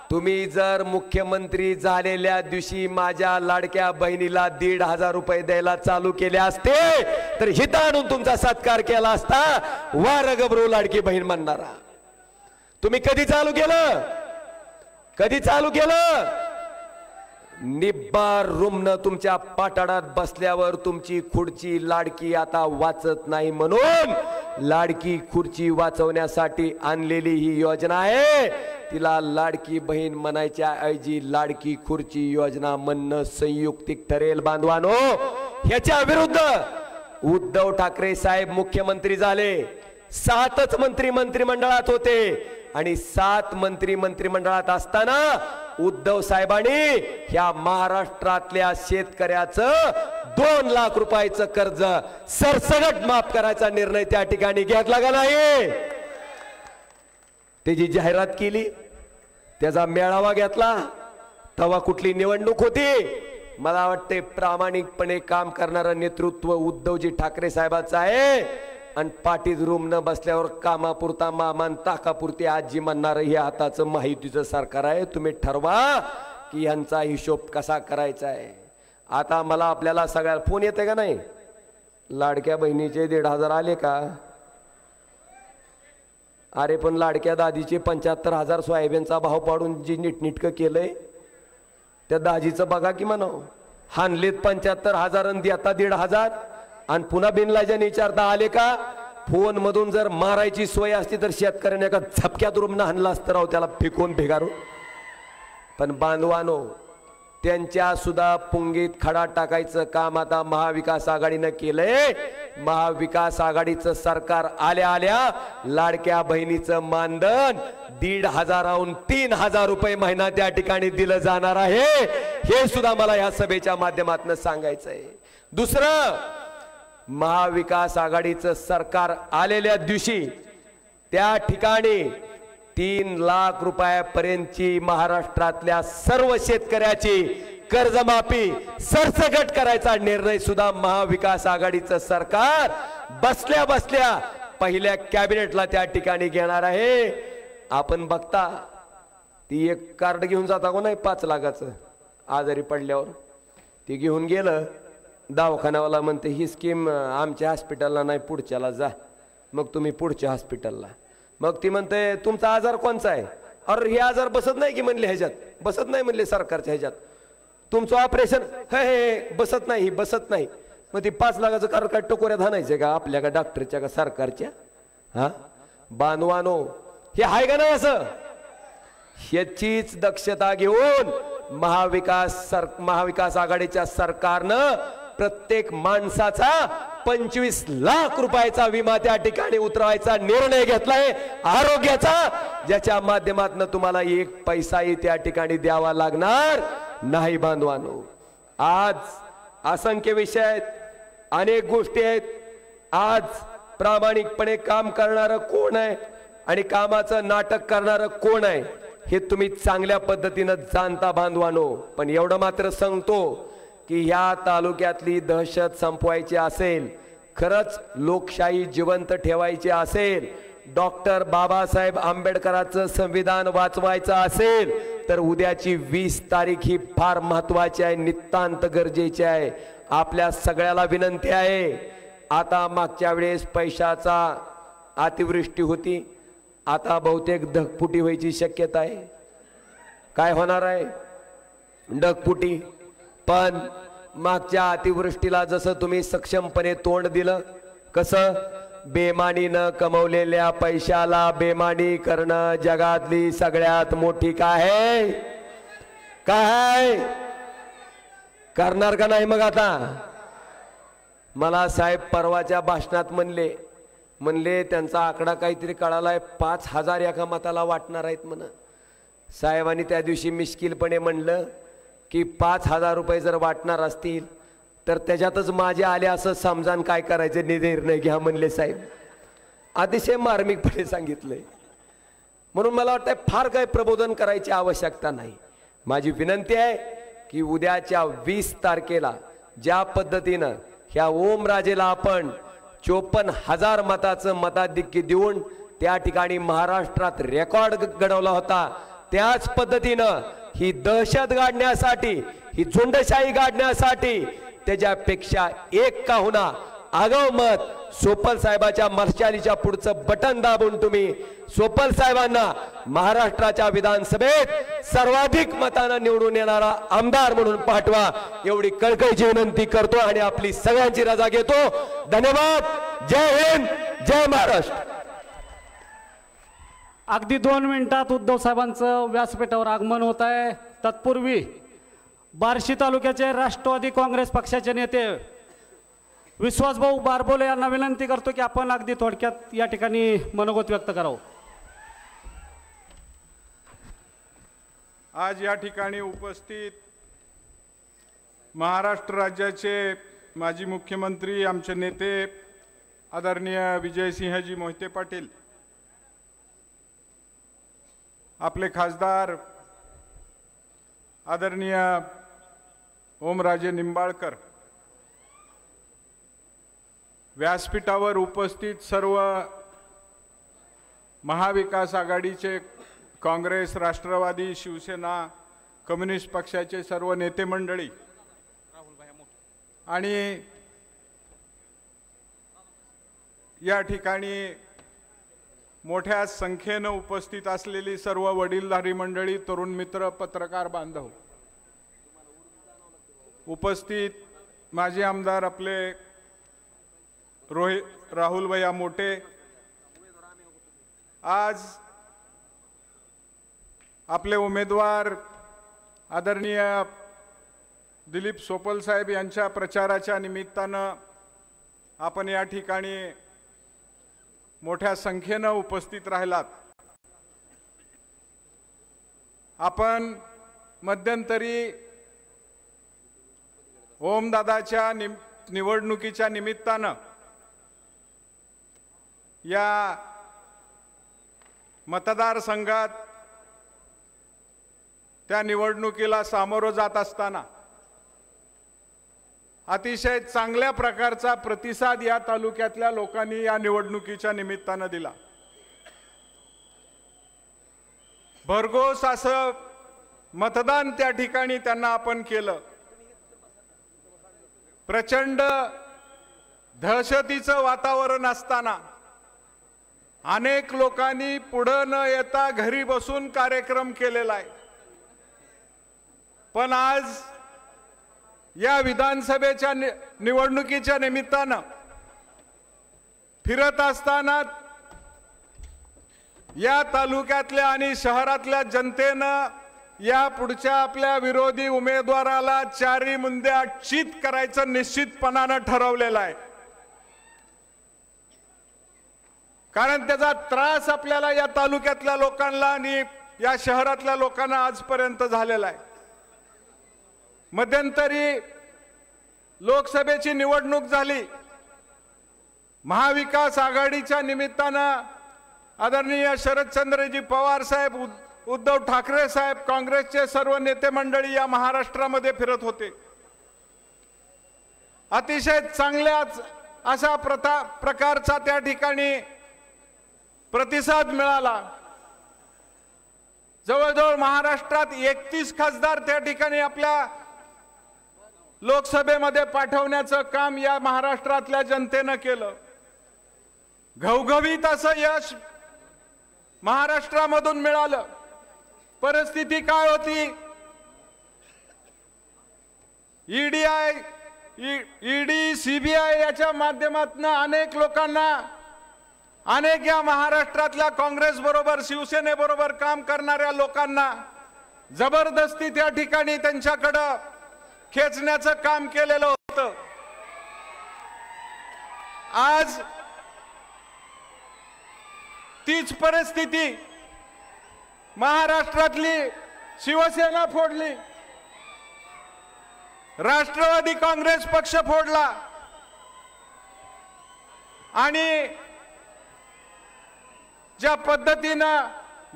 तुम्ही जर मुख्यमंत्री झालेल्या दिवशी माझ्या लाडक्या बहिणीला 1,500 रुपये द्यायला चालू केले असते तर हिथं आणून तुमचा सत्कार केला असता. वा रगबरू लाडकी बहीण म्हणणारा. तुम्ही कधी चालू केलं? कधी चालू केलं? निब्बार रुमन तुमच्या पाटाडात बसल्यावर तुमची खुर्ची लाडकी आता वाचत नाही, म्हणून लाडकी खुर्ची वाचवण्यासाठी आणलेली ही योजना आहे. तिला लाडकी बहीण म्हणायच्या ऐवजी लाडकी खुर्ची योजना म्हणणं संयुक्तिक ठरेल. बांधवानो, ह्याच्या विरुद्ध उद्धव ठाकरे साहेब मुख्यमंत्री झाले. 7च मंत्री मंत्रिमंडळात होते आणि 7 मंत्री मंत्रिमंडळात असताना उद्धव साहेबांनी ह्या महाराष्ट्रातल्या शेतकऱ्याचं 2 लाख रुपयाचं कर्ज सरसगट माफ करायचा निर्णय त्या ठिकाणी घेतला का नाही? त्याची जाहिरात केली, त्याचा मेळावा घेतला. तेव्हा कुठली निवडणूक होती? मला वाटते प्रामाणिकपणे काम करणारं नेतृत्व उद्धवजी ठाकरे साहेबांचं आहे. आणि पाठीत रूम न बसल्यावर कामापुरता मामान ताकापुरती आजी म्हणणार हे आताचं माहितीचं सरकार आहे. तुम्ही ठरवा की यांचा हिशोब कसा करायचा आहे. आता मला आपल्याला सगळ्याला फोन येते का नाही? लाडक्या बहिणीचे 1,500 आले का? अरे पण लाडक्या दादीचे 75,000 सोयाबीनचा भाव पाडून जी नीटनीटकं केलंय त्या दाजीचं बघा की म्हणाव. हानलेत 75,000 आणि आता 1,500 आणि पुन्हा बिनलाजाने विचारता आले का? फोन मधून जर मारायची सोय असती तर शेतकऱ्याने एका झपक्यात रुमना हाणला असतं राव त्याला फेकून भिगारून. पण बांधवानो, त्यांच्या सुद्धा पुंगीत खडा टाकायचं काम आता महाविकास आघाडीनं केलंय. महाविकास आघाडीचं सरकार आल्या आल्या लाडक्या बहिणीचं मानधन 1,500 3,000 रुपये महिना त्या ठिकाणी दिलं जाणार आहे. हे सुद्धा मला या सभेच्या माध्यमातून सांगायचंय. दुसरं, महाविकास आघाडीचं सरकार आलेल्या दिवशी त्या ठिकाणी 3 लाख रुपयापर्यंतची महाराष्ट्रातल्या सर्व शेतकऱ्याची कर्जमाफी सरसकट करायचा निर्णय सुद्धा महाविकास आघाडीचं सरकार बसल्या बसल्या पहिल्या कॅबिनेटला त्या ठिकाणी घेणार आहे. आपण बघता ती एक कार्ड घेऊन जाता को नाही 5 लाखाचं आजारी पडल्यावर. ती घेऊन गेलं दवाखान्यावाला म्हणते ही स्कीम आमच्या हॉस्पिटलला नाही, पुढच्याला जा. मग तुम्ही पुढच्या हॉस्पिटलला. मग ती म्हणते तुमचा आजार कोणचा आहे? अरे हे आजार बसत नाही की म्हणले ह्याच्यात, बसत नाही म्हणले सरकारच्या ह्याच्यात. तुमचं ऑपरेशन हे बसत नाही, बसत नाही. मग ती 5 लाखाचं कारण काय टकोऱ्यात आणायचं का आपल्या का डॉक्टरच्या का सरकारच्या? हा बांधवानो, हे आहे का नाही असं? ह्याचीच दक्षता घेऊन महाविकास आघाडीच्या सरकारनं प्रत्येक माणसाचा 25 लाख रुपयाचा विमा त्या ठिकाणी उतरवायचा निर्णय घेतलाय आरोग्याचा, ज्याच्या माध्यमातून तुम्हाला 1 पैसाही त्या ठिकाणी द्यावा लागणार नाही. बांधवांनो, आज असंख्य विषय आहेत, अनेक गोष्टी आहेत. आज प्रामाणिकपणे काम करणारं कोण आहे आणि कामाचं नाटक करणारं कोण आहे हे तुम्ही चांगल्या पद्धतीनं जाणता बांधवांनो. पण एवढं मात्र सांगतो की ह्या तालुक्यातली दहशत संपवायची असेल, खरंच लोकशाही जिवंत ठेवायची असेल, डॉक्टर बाबासाहेब आंबेडकरांचं संविधान वाचवायचं असेल तर उद्याची 20 तारीख ही फार महत्वाची आहे, नितांत गरजेची आहे. आपल्या सगळ्याला विनंती आहे. आता मागच्या वेळेस पैशाचा अतिवृष्टी होती, आता बहुतेक ढगफुटी व्हायची शक्यता आहे. काय होणार आहे? ढगफुटी. पण मागच्या अतिवृष्टीला जसं तुम्ही सक्षमपणे तोंड दिलं, कसं बेमानीनं कमवलेल्या पैशाला बेमानी करणं जगातली सगळ्यात मोठी काय आहे? काय करणार का नाही? मग आता मला साहेब परवाच्या भाषणात म्हणले त्यांचा आकडा काहीतरी कळालाय, 5,000 एका मताला वाटणार आहेत म्हण. साहेबांनी त्या दिवशी मिश्किलपणे म्हणलं की 5,000 रुपये जर वाटणार असतील तर त्याच्यातच माझे आले असं समजान काय करायचे निर्णय घ्या म्हणले साहेब. अतिशय मार्मिकपणे सांगितलंय. म्हणून मला वाटतं फार काय प्रबोधन करायची आवश्यकता नाही. माझी विनंती आहे की उद्याच्या 20 तारखेला ज्या पद्धतीनं ह्या ओमराजेला आपण 54,000 मताचं मताधिक्य देऊन त्या ठिकाणी महाराष्ट्रात रेकॉर्ड घडवला होता, त्याच पद्धतीनं ही दहशत गाडण्यासाठी, ही झुंडशाही गाडण्यासाठी त्याच्यापेक्षा एक का होना आगाव मत सोपल साहेबाच्या मशालीच्या पुढचं बटन दाबून तुम्ही सोपल साहेबांना महाराष्ट्राच्या विधानसभेत सर्वाधिक मतानं निवडून येणारा आमदार म्हणून पाठवा, एवढी कळकळीची विनंती करतो आणि आपली सगळ्यांची रजा घेतो. धन्यवाद. जय हिंद, जय महाराष्ट्र. अगदी 2 मिनिटात उद्धव साहेबांचं व्यासपीठावर आगमन होत आहे. तत्पूर्वी बार्शी तालुक्याचे राष्ट्रवादी काँग्रेस पक्षाचे नेते विश्वासभाऊ बारबोले यांना विनंती करतो की आपण अगदी थोडक्यात या ठिकाणी मनोगत व्यक्त करावं. आज या ठिकाणी उपस्थित महाराष्ट्र राज्याचे माजी मुख्यमंत्री, आमचे नेते आदरणीय विजयसिंहजी मोहिते पाटील, आपले खासदार आदरणीय ओमराजे निंबाळकर, व्यासपीठावर उपस्थित सर्व महाविकास आघाडीचे काँग्रेस, राष्ट्रवादी, शिवसेना, कम्युनिस्ट पक्षाचे सर्व नेते मंडळी आणि या ठिकाणी मोठ्या संख्येने उपस्थित असलेली सर्व वडीलधारी मंडळी, तरुण मित्र, पत्रकार बांधव, उपस्थित माजी आमदार आपले राहुल भैया मोटे, आज आपले उमेदवार आदरणीय दिलीप सोपल साहेब यांच्या प्रचाराच्या निमित्तानं आपण या ठिकाणी मोठ्या संख्येने उपस्थित राहिलात। आपण मध्यंतरी ओमदादाच्या निवडणुकीच्या निमित्तानं या मतदारसंघात त्या निवडणुकीला सामोरं जात असताना अतिशय चांगल्या प्रकारचा प्रतिसाद या तालुक्यातल्या लोकांनी या निवडणुकीच्या निमित्तानं दिला। भरघोस असं मतदान त्या ठिकाणी त्यांना आपण केलं। प्रचंड दहशतीचं वातावरण असताना अनेक लोकांनी पुढे न येता घरी बसून कार्यक्रम केलेला आहे, पण आज या विधानसभेच्या निवडणुकीच्या निमित्तानं फिरत असताना या तालुक्यातल्या आणि शहरातल्या जनतेनं या पुढच्या आपल्या विरोधी उमेदवाराला चारी मुंद्या चित करायचं निश्चितपणानं ठरवलेलं आहे। कारण त्याचा त्रास आपल्याला या तालुक्यातल्या लोकांना आणि या शहरातल्या लोकांना आजपर्यंत झालेला आहे। मध्यंतरी लोकसभेची निवडणूक झाली, महाविकास आघाडीच्या निमित्तानं आदरणीय शरदचंद्रजी पवार साहेब, उद्धव ठाकरे साहेब, काँग्रेसचे सर्व नेते मंडळी या महाराष्ट्रामध्ये फिरत होते। अतिशय चांगल्याच अशा प्रकारचा त्या ठिकाणी प्रतिसाद मिळाला। जवळजवळ महाराष्ट्रात 31 खासदार त्या ठिकाणी आपल्या लोकसभेमध्ये पाठवण्याचं काम या महाराष्ट्रातल्या जनतेनं केलं। घवघवीत असं यश महाराष्ट्रामधून मिळालं। परिस्थिती काय होती? ईडी, सीबीआय याच्या माध्यमातून अनेक लोकांना, अनेक या महाराष्ट्रातल्या काँग्रेस बरोबर, शिवसेने बरोबर काम करणाऱ्या लोकांना जबरदस्ती त्या ठिकाणी त्यांच्याकडे खेचण्याचं काम केलेलं होतं। आज तीच परिस्थिती महाराष्ट्रातली शिवसेना फोडली, राष्ट्रवादी काँग्रेस पक्ष फोडला आणि ज्या पद्धतीनं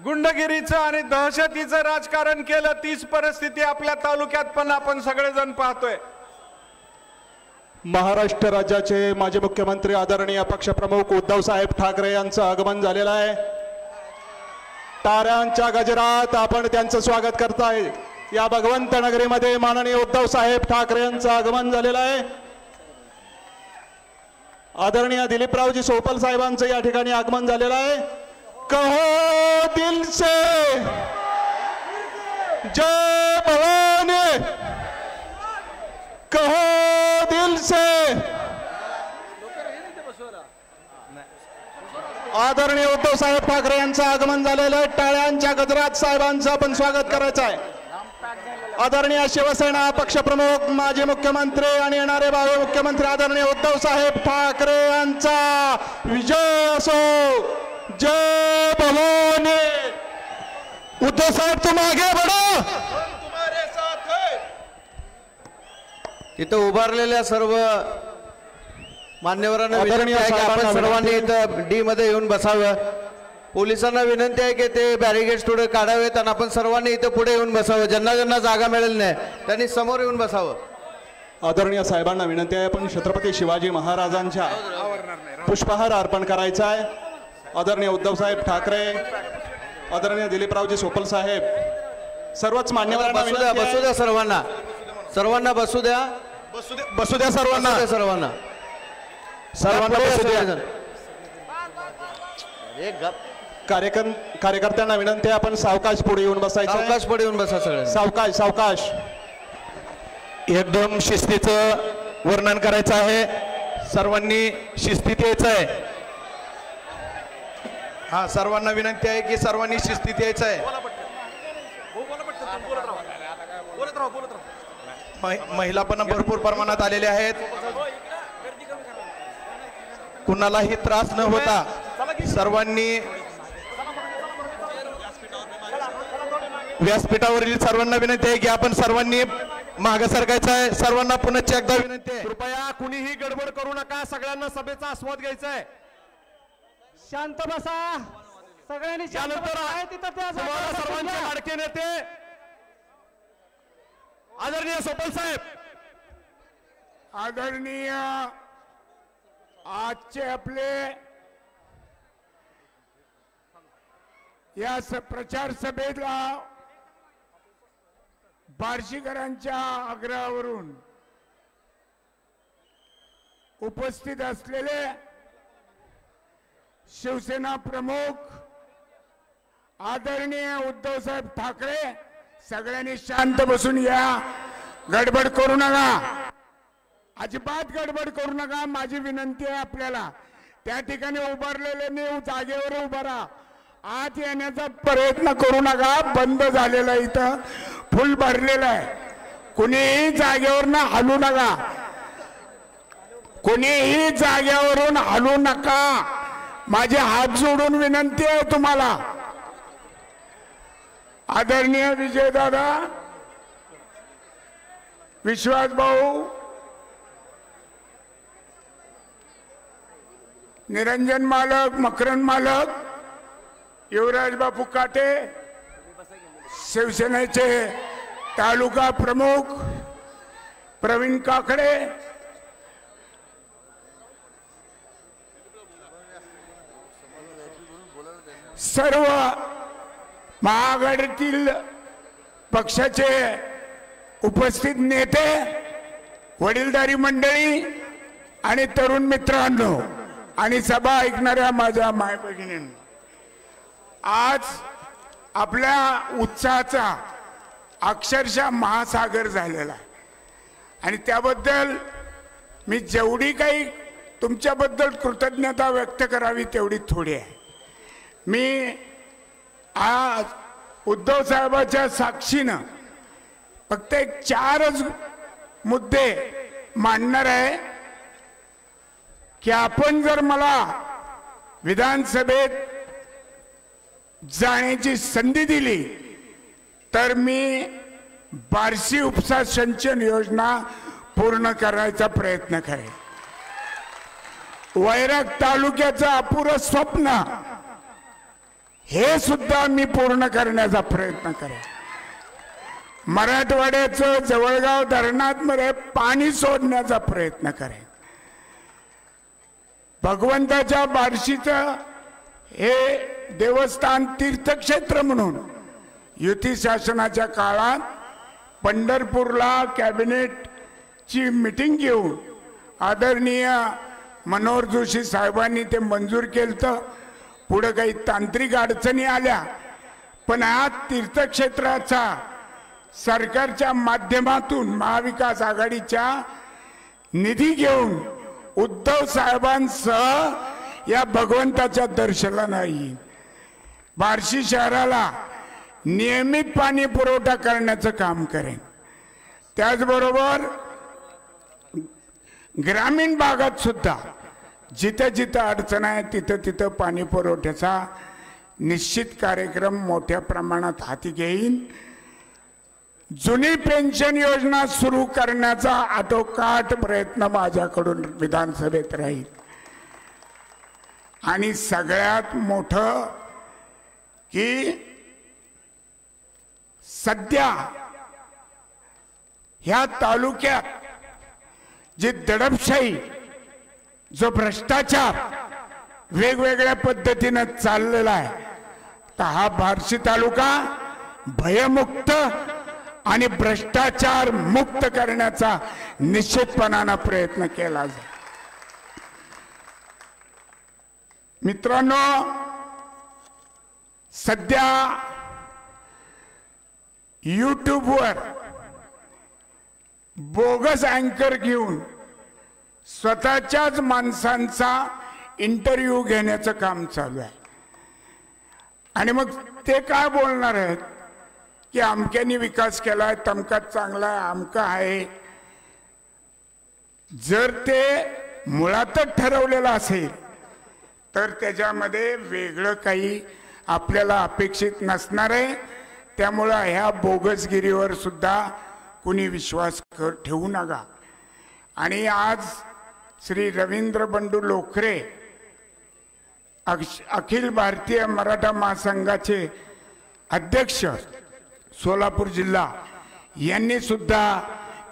गुंडगिरीचं आणि दहशतीचं राजकारण केलं, तीच परिस्थिती आपल्या तालुक्यात पण आपण सगळेजण पाहतोय। महाराष्ट्र राज्याचे माजी मुख्यमंत्री आदरणीय पक्षप्रमुख उद्धव साहेब ठाकरे यांचं आगमन झालेलं आहे। टाळ्यांच्या गजरात आपण त्यांचं स्वागत करताय। या भगवंत नगरीमध्ये माननीय उद्धव साहेब ठाकरे यांचं आगमन झालेलं आहे। आदरणीय दिलीपरावजी सोपल साहेबांचं या ठिकाणी आगमन झालेलं आहे। कहो दिल से जय भवानी, कहो दिल से। आदरणीय उद्धव साहेब ठाकरे यांचं आगमन झालेलं आहे। टाळ्यांच्या गजरात साहेबांचं आपण स्वागत करायचं आहे। आदरणीय शिवसेना पक्षप्रमुख, माजी मुख्यमंत्री आणि येणारे भावी मुख्यमंत्री आदरणीय उद्धव साहेब ठाकरे यांचा विजय असो। जय भवानी। उद्धव साहेब तुम आगे बढ़ो, तुम्हारे साथ है। तिथं उभारलेल्या सर्व मान्यवरांना विनंती आहे की आपण सर्वांनी इथं डी मध्ये येऊन बसावं। पोलिसांना विनंती आहे की ते बॅरिगेड्स थोडे काढावेत आणि आपण सर्वांनी इथं पुढे येऊन बसावं। ज्यांना ज्यांना जागा मिळेल नाही त्यांनी समोर येऊन बसावं। आदरणीय साहेबांना विनंती आहे, आपण छत्रपती शिवाजी महाराजांच्या पुष्पहार अर्पण करायचा आहे. आदरणीय उद्धवसाहेब ठाकरे, आदरणीय दिलीपरावजी सोपल साहेब, सर्वच मान्यवरांना बसू द्या, बसू द्या सर्वांना, सर्वांना बसू द्या, बसू द्या सर्वांना, सर्वांना सर्वांना बसू द्या. कार्यकर्त्यांना विनंती आहे, आपण सावकाश पुढे येऊन बसायचं. सावकाश पुढे येऊन बसा सगळे. सावकाश सावकाश. एकदम शिस्तीचं वर्णन करायचं आहे. सर्वांनी शिस्तीत यायचं आहे. हा, सर्वांना विनंती आहे की सर्वांनी शिस्तीत यायचं आहे. महिला पण भरपूर प्रमाणात आलेल्या आहेत. कुणालाही त्रास न होता सर्वांनी व्यासपीठावरील सर्वांना विनंती आहे की आपण सर्वांनी मागे सरकायचं आहे. सर्वांना पुन्हा एकदा विनंती आहे, कृपया कुणीही गडबड करू नका. सगळ्यांना सभेचा आस्वाद घ्यायचा आहे. शांत बसा सगळ्यांनी. त्यानंतर सर्वांचे लाडके नेते आदरणीय सोपल साहेब, आदरणीय आजचे आपले या प्रचार सभेला बार्शीकरांच्या आग्रहावरून उपस्थित असलेले शिवसेना प्रमुख आदरणीय उद्धवसाहेब ठाकरे, सगळ्यांनी शांत बसून या. गडबड करू नका, अजिबात गडबड करू नका. माझी विनंती आहे आपल्याला, त्या ठिकाणी उभारलेले जागेवर उभा राहा. आत येण्याचा प्रयत्न करू नका. बंद झालेला इथं फुल भरलेलं आहे. कुणीही जागेवरनं हलू नका, कुणीही जागेवरून हलू नका. माझे हात जोडून विनंती आहे तुम्हाला. आदरणीय विजयदादा, विश्वास भाऊ, निरंजन मालक, मकरंद मालक, युवराज बापू काटे, शिवसेनेचे तालुका प्रमुख प्रवीण काकडे, सर्व महाआघाडीतील पक्षाचे उपस्थित नेते, वडीलधारी मंडळी आणि तरुण मित्रांनो आणि सभा ऐकणाऱ्या माझ्या माय भगिनींनो, आज आपल्या उत्साहाचा अक्षरशः महासागर झालेला आहे. आणि त्याबद्दल मी जेवढी काही तुमच्याबद्दल कृतज्ञता व्यक्त करावी तेवढी थोडी आहे. मी आज उद्धव साहेबांच्या साक्षीनं फक्त एक 4च मुद्दे मांडणार आहे की आपण जर मला विधानसभेत जाण्याची संधी दिली तर मी बार्शी उपसा सिंचन योजना पूर्ण करायचा प्रयत्न करेन. वैराग तालुक्याचं अपुरं स्वप्न हे सुद्धा मी पूर्ण करण्याचा प्रयत्न करेन. मराठवाड्याचं जवळगाव धरणात मध्ये पाणी सोडण्याचा प्रयत्न करेन. भगवंताच्या बार्शीचं हे देवस्थान तीर्थक्षेत्र म्हणून युती शासनाच्या काळात पंढरपूरला कॅबिनेटची मीटिंग घेऊन आदरणीय मनोहर जोशी साहेबांनी ते मंजूर केलं. पुढे काही तांत्रिक अडचणी आल्या, पण आज तीर्थक्षेत्राचा सरकारच्या माध्यमातून महाविकास आघाडीच्या निधी घेऊन उद्धव साहेबांसह या भगवंताच्या दर्शनाला येईल. बार्शी शहराला नियमित पाणी पुरवठा करण्याचं काम करेन. त्याचबरोबर ग्रामीण भागात सुद्धा जिथं जिथं अडचण आहे तिथं तिथं पाणी पुरवठ्याचा निश्चित कार्यक्रम मोठ्या प्रमाणात हाती घेईन. जुनी पेन्शन योजना सुरू करण्याचा आटोकाट प्रयत्न माझ्याकडून विधानसभेत राहील. आणि सगळ्यात मोठं की सध्या ह्या तालुक्यात जी दडपशाही जो भ्रष्टाचार वेगवेगळ्या पद्धतीनं चाललेला आहे, तर हा बार्शी तालुका भयमुक्त आणि भ्रष्टाचार मुक्त करण्याचा निश्चितपणानं प्रयत्न केला जाईल. मित्रांनो, सध्या यूट्यूबवर बोगस अँकर घेऊन स्वतःच्याच माणसांचा इंटरव्ह्यू घेण्याचं काम चालू आहे. आणि मग ते काय बोलणार आहेत की अमक्यानी विकास केलाय, तमका चांगला आहे, अमका आहे. जर ते मुळातच ठरवलेलं असेल तर त्याच्यामध्ये वेगळं काही आपल्याला अपेक्षित नसणार आहे. त्यामुळं ह्या बोगसगिरीवर सुद्धा कुणी विश्वास ठेवू नका. आणि आज श्री रवींद्र बंडू लोखरे, अखिल भारतीय मराठा महासंघाचे अध्यक्ष सोलापूर जिल्हा, यांनी सुद्धा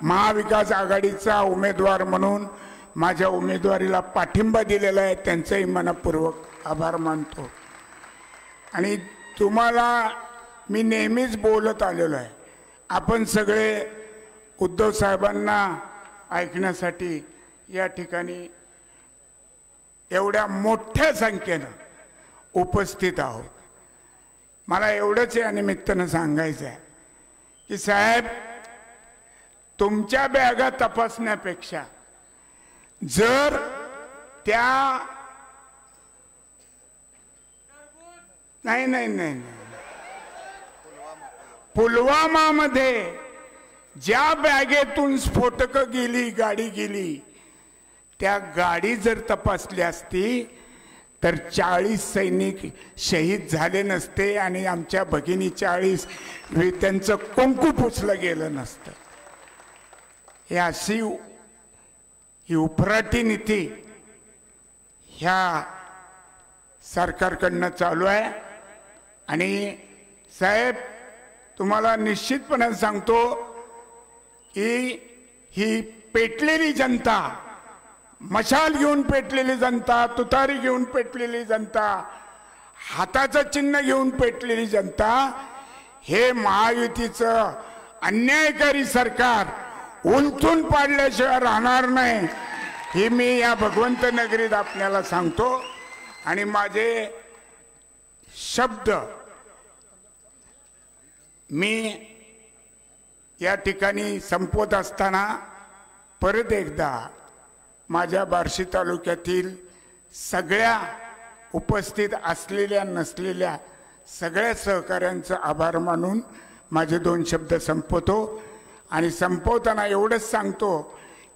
महाविकास आघाडीचा उमेदवार म्हणून माझ्या उमेदवारीला पाठिंबा दिलेला आहे. त्यांचंही मनपूर्वक आभार मानतो. आणि तुम्हाला मी नेहमीच बोलत आलेलो आहे, आपण सगळे उद्धव साहेबांना ऐकण्यासाठी या ठिकाणी एवढ्या मोठ्या संख्येनं उपस्थित आहोत. मला एवढंच या निमित्तानं सांगायचं आहे की साहेब, तुमच्या बॅगा तपासण्यापेक्षा जर त्या नाही पुलवामामध्ये ज्या बॅगेतून स्फोटकं गेली, गाडी गेली, त्या गाडी जर तपासली असती तर 40 सैनिक शहीद झाले नसते आणि आमच्या भगिनी 40 त्यांचं कुंकू पुसलं गेलं नसतं. हे अशी ही उपराटी नीती ह्या सरकारकडनं चालू आहे. आणि साहेब, तुम्हाला निश्चितपणे सांगतो की ही पेटलेली जनता, मशाल घेऊन पेटलेली जनता, तुतारी घेऊन पेटलेली जनता, हाताचं चिन्ह घेऊन पेटलेली जनता, हे महायुतीचं अन्यायकारी सरकार उलथून पाडल्याशिवाय राहणार नाही, हे मी या भगवंत नगरीत आपल्याला सांगतो. आणि माझे शब्द मी या ठिकाणी संपवत असताना परत एकदा माझ्या बार्शी तालुक्यातील सगळ्या उपस्थित असलेल्या नसलेल्या सगळ्या सहकाऱ्यांचा आभार मानून माझे 2 शब्द संपवतो. आणि संपवताना एवढंच सांगतो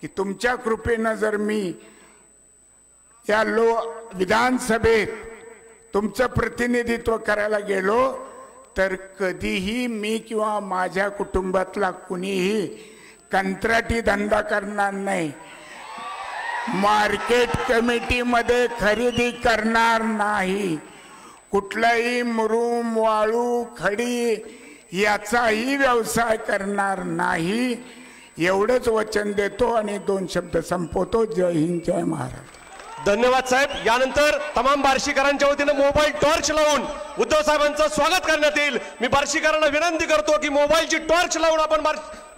की तुमच्या कृपेनं जर मी या विधानसभेत तुमचं प्रतिनिधित्व करायला गेलो तर कधीही मी किंवा माझ्या कुटुंबातला कुणीही कंत्राटी धंदा करणार नाही, मार्केट कमिटीमध्ये खरेदी करणार नाही, कुठलाही मुरुम, वाळू, खडी याचाही व्यवसाय करणार नाही, एवढंच वचन देतो आणि 2 शब्द संपवतो. जय हिंद, जय महाराष्ट्र. धन्यवाद साहेब. यानंतर तमाम बार्शीकरांच्या वतीने मोबाईल टॉर्च लावून उद्धव साहेबांचं स्वागत करण्यात येईल. मी बार्शीकरांना विनंती करतो की मोबाईलची टॉर्च लावून आपण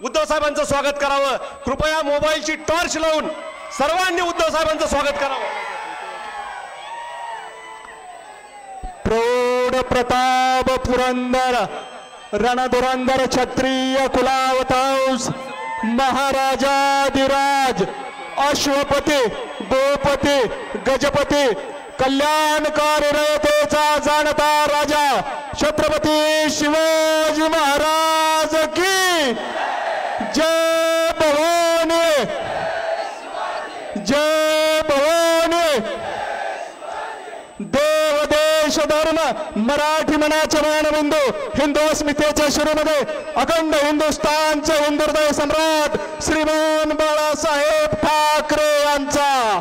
उद्धव साहेबांचं स्वागत करावं. कृपया मोबाईलची टॉर्च लावून सर्वांनी उद्धव साहेबांचं स्वागत करावं. प्रौढ प्रताप पुरंदर रणधुरंदर क्षत्रिय कुलावतांस महाराजाधिराज अश्वपती गोपती गजपती कल्याणकारी रयतेचा जाणता राजा छत्रपती शिवाजी महाराज की जय भवानी, जय भवानी. देव देश धर्म मराठी मनाच्या मानबिंदू हिंदू अस्मितेच्या शिरोमध्ये अखंड हिंदुस्थानचे हिंदुहृदय सम्राट श्रीमान बाळासाहेब ठाकरे यांचा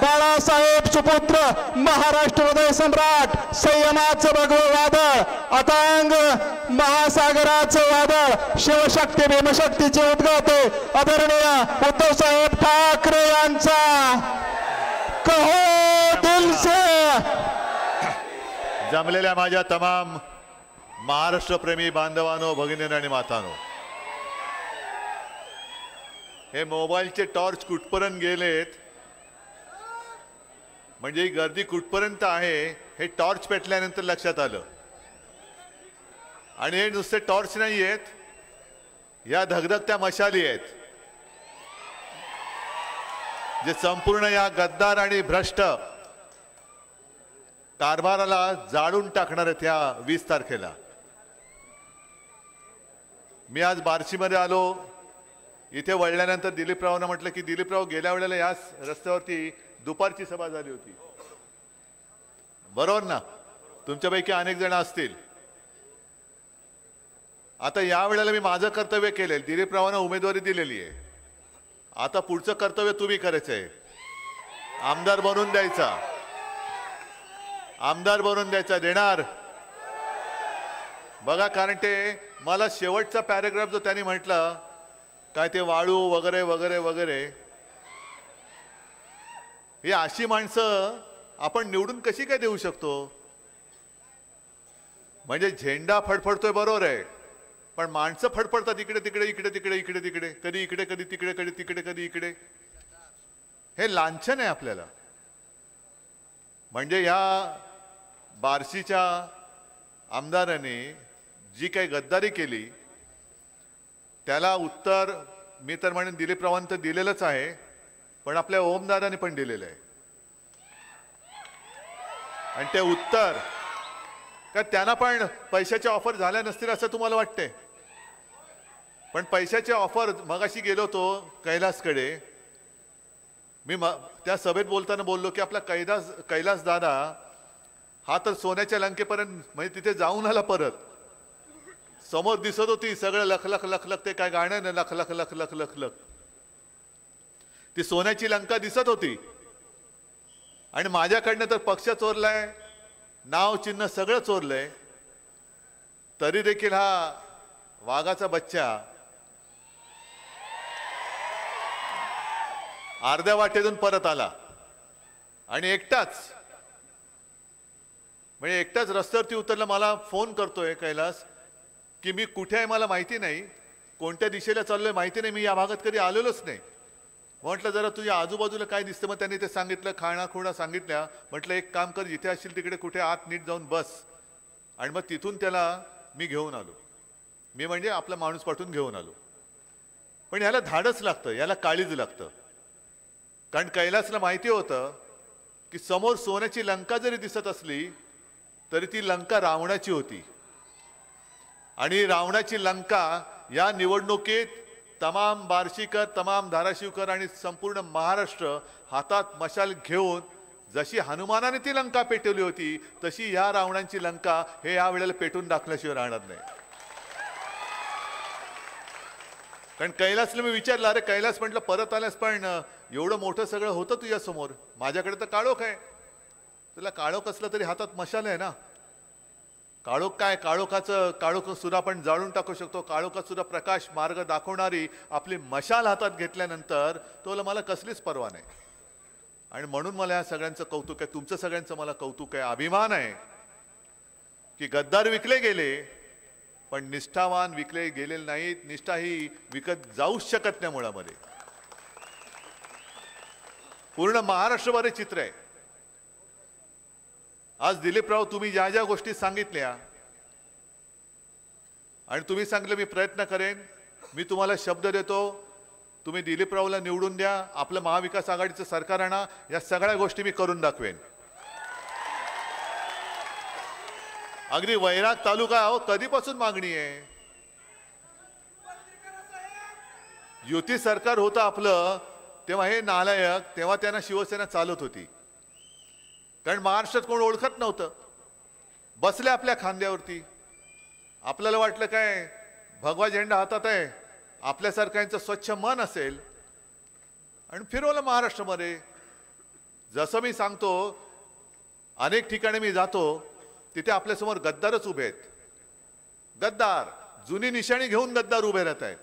बाळासाहेब सुपुत्र महाराष्ट्र हृदय सम्राट संयमाचं भगवं वादळ अतांग महासागराचं वादळ शिवशक्ती भीमशक्तीचे उद्गाते आदरणीय उद्धवसाहेब ठाकरे यांचा कहो दिल से जमलेल्या माझ्या तमाम महाराष्ट्र प्रेमी बांधवांनो भगिनी आणि मातांनो हे मोबाईलचे टॉर्च कुठपर्यंत गेलेत म्हणजे ही गर्दी कुठपर्यंत आहे हे टॉर्च पेटल्यानंतर लक्षात आलं आणि हे नुसते टॉर्च नाही आहेत या धगधगत्या मशाली आहेत जे संपूर्ण या गद्दार आणि भ्रष्ट कारभाराला जाळून टाकणार आहेत या 20 तारखेला मी आज बार्शीमध्ये आलो इथे वळल्यानंतर दिलीपरावांना म्हटलं की दिलीपराव गेल्या वेळेला याच रस्त्यावरती दुपारची सभा झाली होती बरोबर ना तुमच्यापैकी अनेक जण असतील आता या वेळेला मी माझं कर्तव्य केले दिलीपरावांना उमेदवारी दिलेली आहे आता पुढचं कर्तव्य तुम्ही करायचंय आमदार बनवून द्यायचा आमदार बनवून द्यायचा देणार बघा कारण ते मला शेवटचा पॅराग्राफ जो त्यांनी म्हटलं काय ते वाळू वगैरे वगैरे वगैरे ही अशी माणसं आपण निवडून कशी काय देऊ शकतो म्हणजे झेंडा फडफडतोय बरोबर आहे पण माणसं फडफडतात इकडे तिकडे इकडे तिकडे इकडे तिकडे कधी इकडे कधी तिकडे कधी तिकडे कधी इकडे हे लांछन आहे आपल्याला म्हणजे या बार्शीच्या आमदारांनी जी काही गद्दारी केली त्याला उत्तर मी तर म्हणेन दिलीपरावांत दिलेलंच आहे पण आपल्या ओमदादांनी पण दिलेलं आहे आणि ते उत्तर का त्यांना पण पैशाच्या ऑफर झाल्या नसतील असं तुम्हाला वाटते पण पैशाच्या ऑफर मगाशी गेलो होतो कैलासकडे मी त्या सभेत बोलताना बोललो की आपला कैलास दादा हा तर सोन्याच्या लंकेपर्यंत म्हणजे तिथे जाऊन आला परत समोर दिसत होती सगळं लख लख लख लख ते काय गाणं ना लख लख लख लख लख लख ती सोन्याची लंका दिसत होती आणि माझ्याकडनं तर पक्ष चोरलाय नाव चिन्ह सगळं चोरलंय तरी देखील हा वाघाचा बच्चा अर्ध्या वाटेतून परत आला आणि एकटाच म्हणजे एकटाच रस्त्यावरती उतरला मला फोन करतोय कैलास की मी कुठे आहे मला माहिती नाही कोणत्या दिशेला चाललोय माहिती नाही मी या भागात कधी आलेलोच नाही म्हटलं जरा तुझ्या आजूबाजूला काय दिसतं मग त्यांनी ते सांगितलं खाणाखुणा सांगितल्या म्हटलं एक काम कर जिथे असशील तिकडे कुठे आत नीट जाऊन बस आणि मग तिथून त्याला मी घेऊन आलो मी म्हणजे आपला माणूस पाठवून घेऊन आलो पण याला धाडच लागतं याला काळीज लागतं कारण कैलासला माहिती होतं की समोर सोन्याची लंका जरी दिसत असली तरी ती लंका रावणाची होती आणि रावणाची लंका या निवडणुकीत तमाम बार्शीकर तमाम धाराशिवकर आणि संपूर्ण महाराष्ट्र हातात मशाल घेऊन जशी हनुमानाने ती लंका पेटवली होती तशी या रावणांची लंका हे या वेळेला पेटून टाकल्याशिवाय राहणार नाही कारण कैलासला मी विचारलं अरे कैलास म्हटलं परत आल्यास पण एवढं मोठं सगळं होतं तुझ्या समोर माझ्याकडे तर काळोख आहे तुला काळोख असलं तरी हातात मशाल आहे ना काळोख काय काळोख सुद्धा आपण जाळून टाकू शकतो काळोखात सुद्धा प्रकाश मार्ग दाखवणारी आपली मशाल हातात घेतल्यानंतर तो मला कसलीच पर्वा नाही आणि म्हणून मला या सगळ्यांचं कौतुक आहे तुमचं सगळ्यांचं मला कौतुक आहे अभिमान आहे की गद्दार विकले गेले पण निष्ठावान विकले गेलेले नाहीत निष्ठा ही विकत जाऊच शकत नाही मुळामध्ये पूर्ण महाराष्ट्रभर चित्र आहे आज दिलीपराव तुम्ही ज्या ज्या गोष्टी सांगितल्या आणि तुम्ही सांगितलं मी प्रयत्न करेन मी तुम्हाला शब्द देतो तुम्ही दिलीपरावला निवडून द्या आपलं महाविकास आघाडीचं सरकार आणा या सगळ्या गोष्टी मी करून दाखवेन अगदी वैराग तालुका हो कधीपासून मागणी आहे युती सरकार होतं आपलं तेव्हा हे नालायक तेव्हा त्यांना शिवसेना चालत होती कारण महाराष्ट्रात कोण ओळखत नव्हतं बसले आपल्या खांद्यावरती आपल्याला वाटलं काय भगवा झेंडा हातात आहे आपल्यासारख्यांचं स्वच्छ मन असेल आणि फिरवलं महाराष्ट्रामध्ये जसं मी सांगतो अनेक ठिकाणी मी जातो तिथे आपल्यासमोर गद्दारच उभे आहेत. गद्दार जुनी निशाणी घेऊन गद्दार उभे राहत आहेत.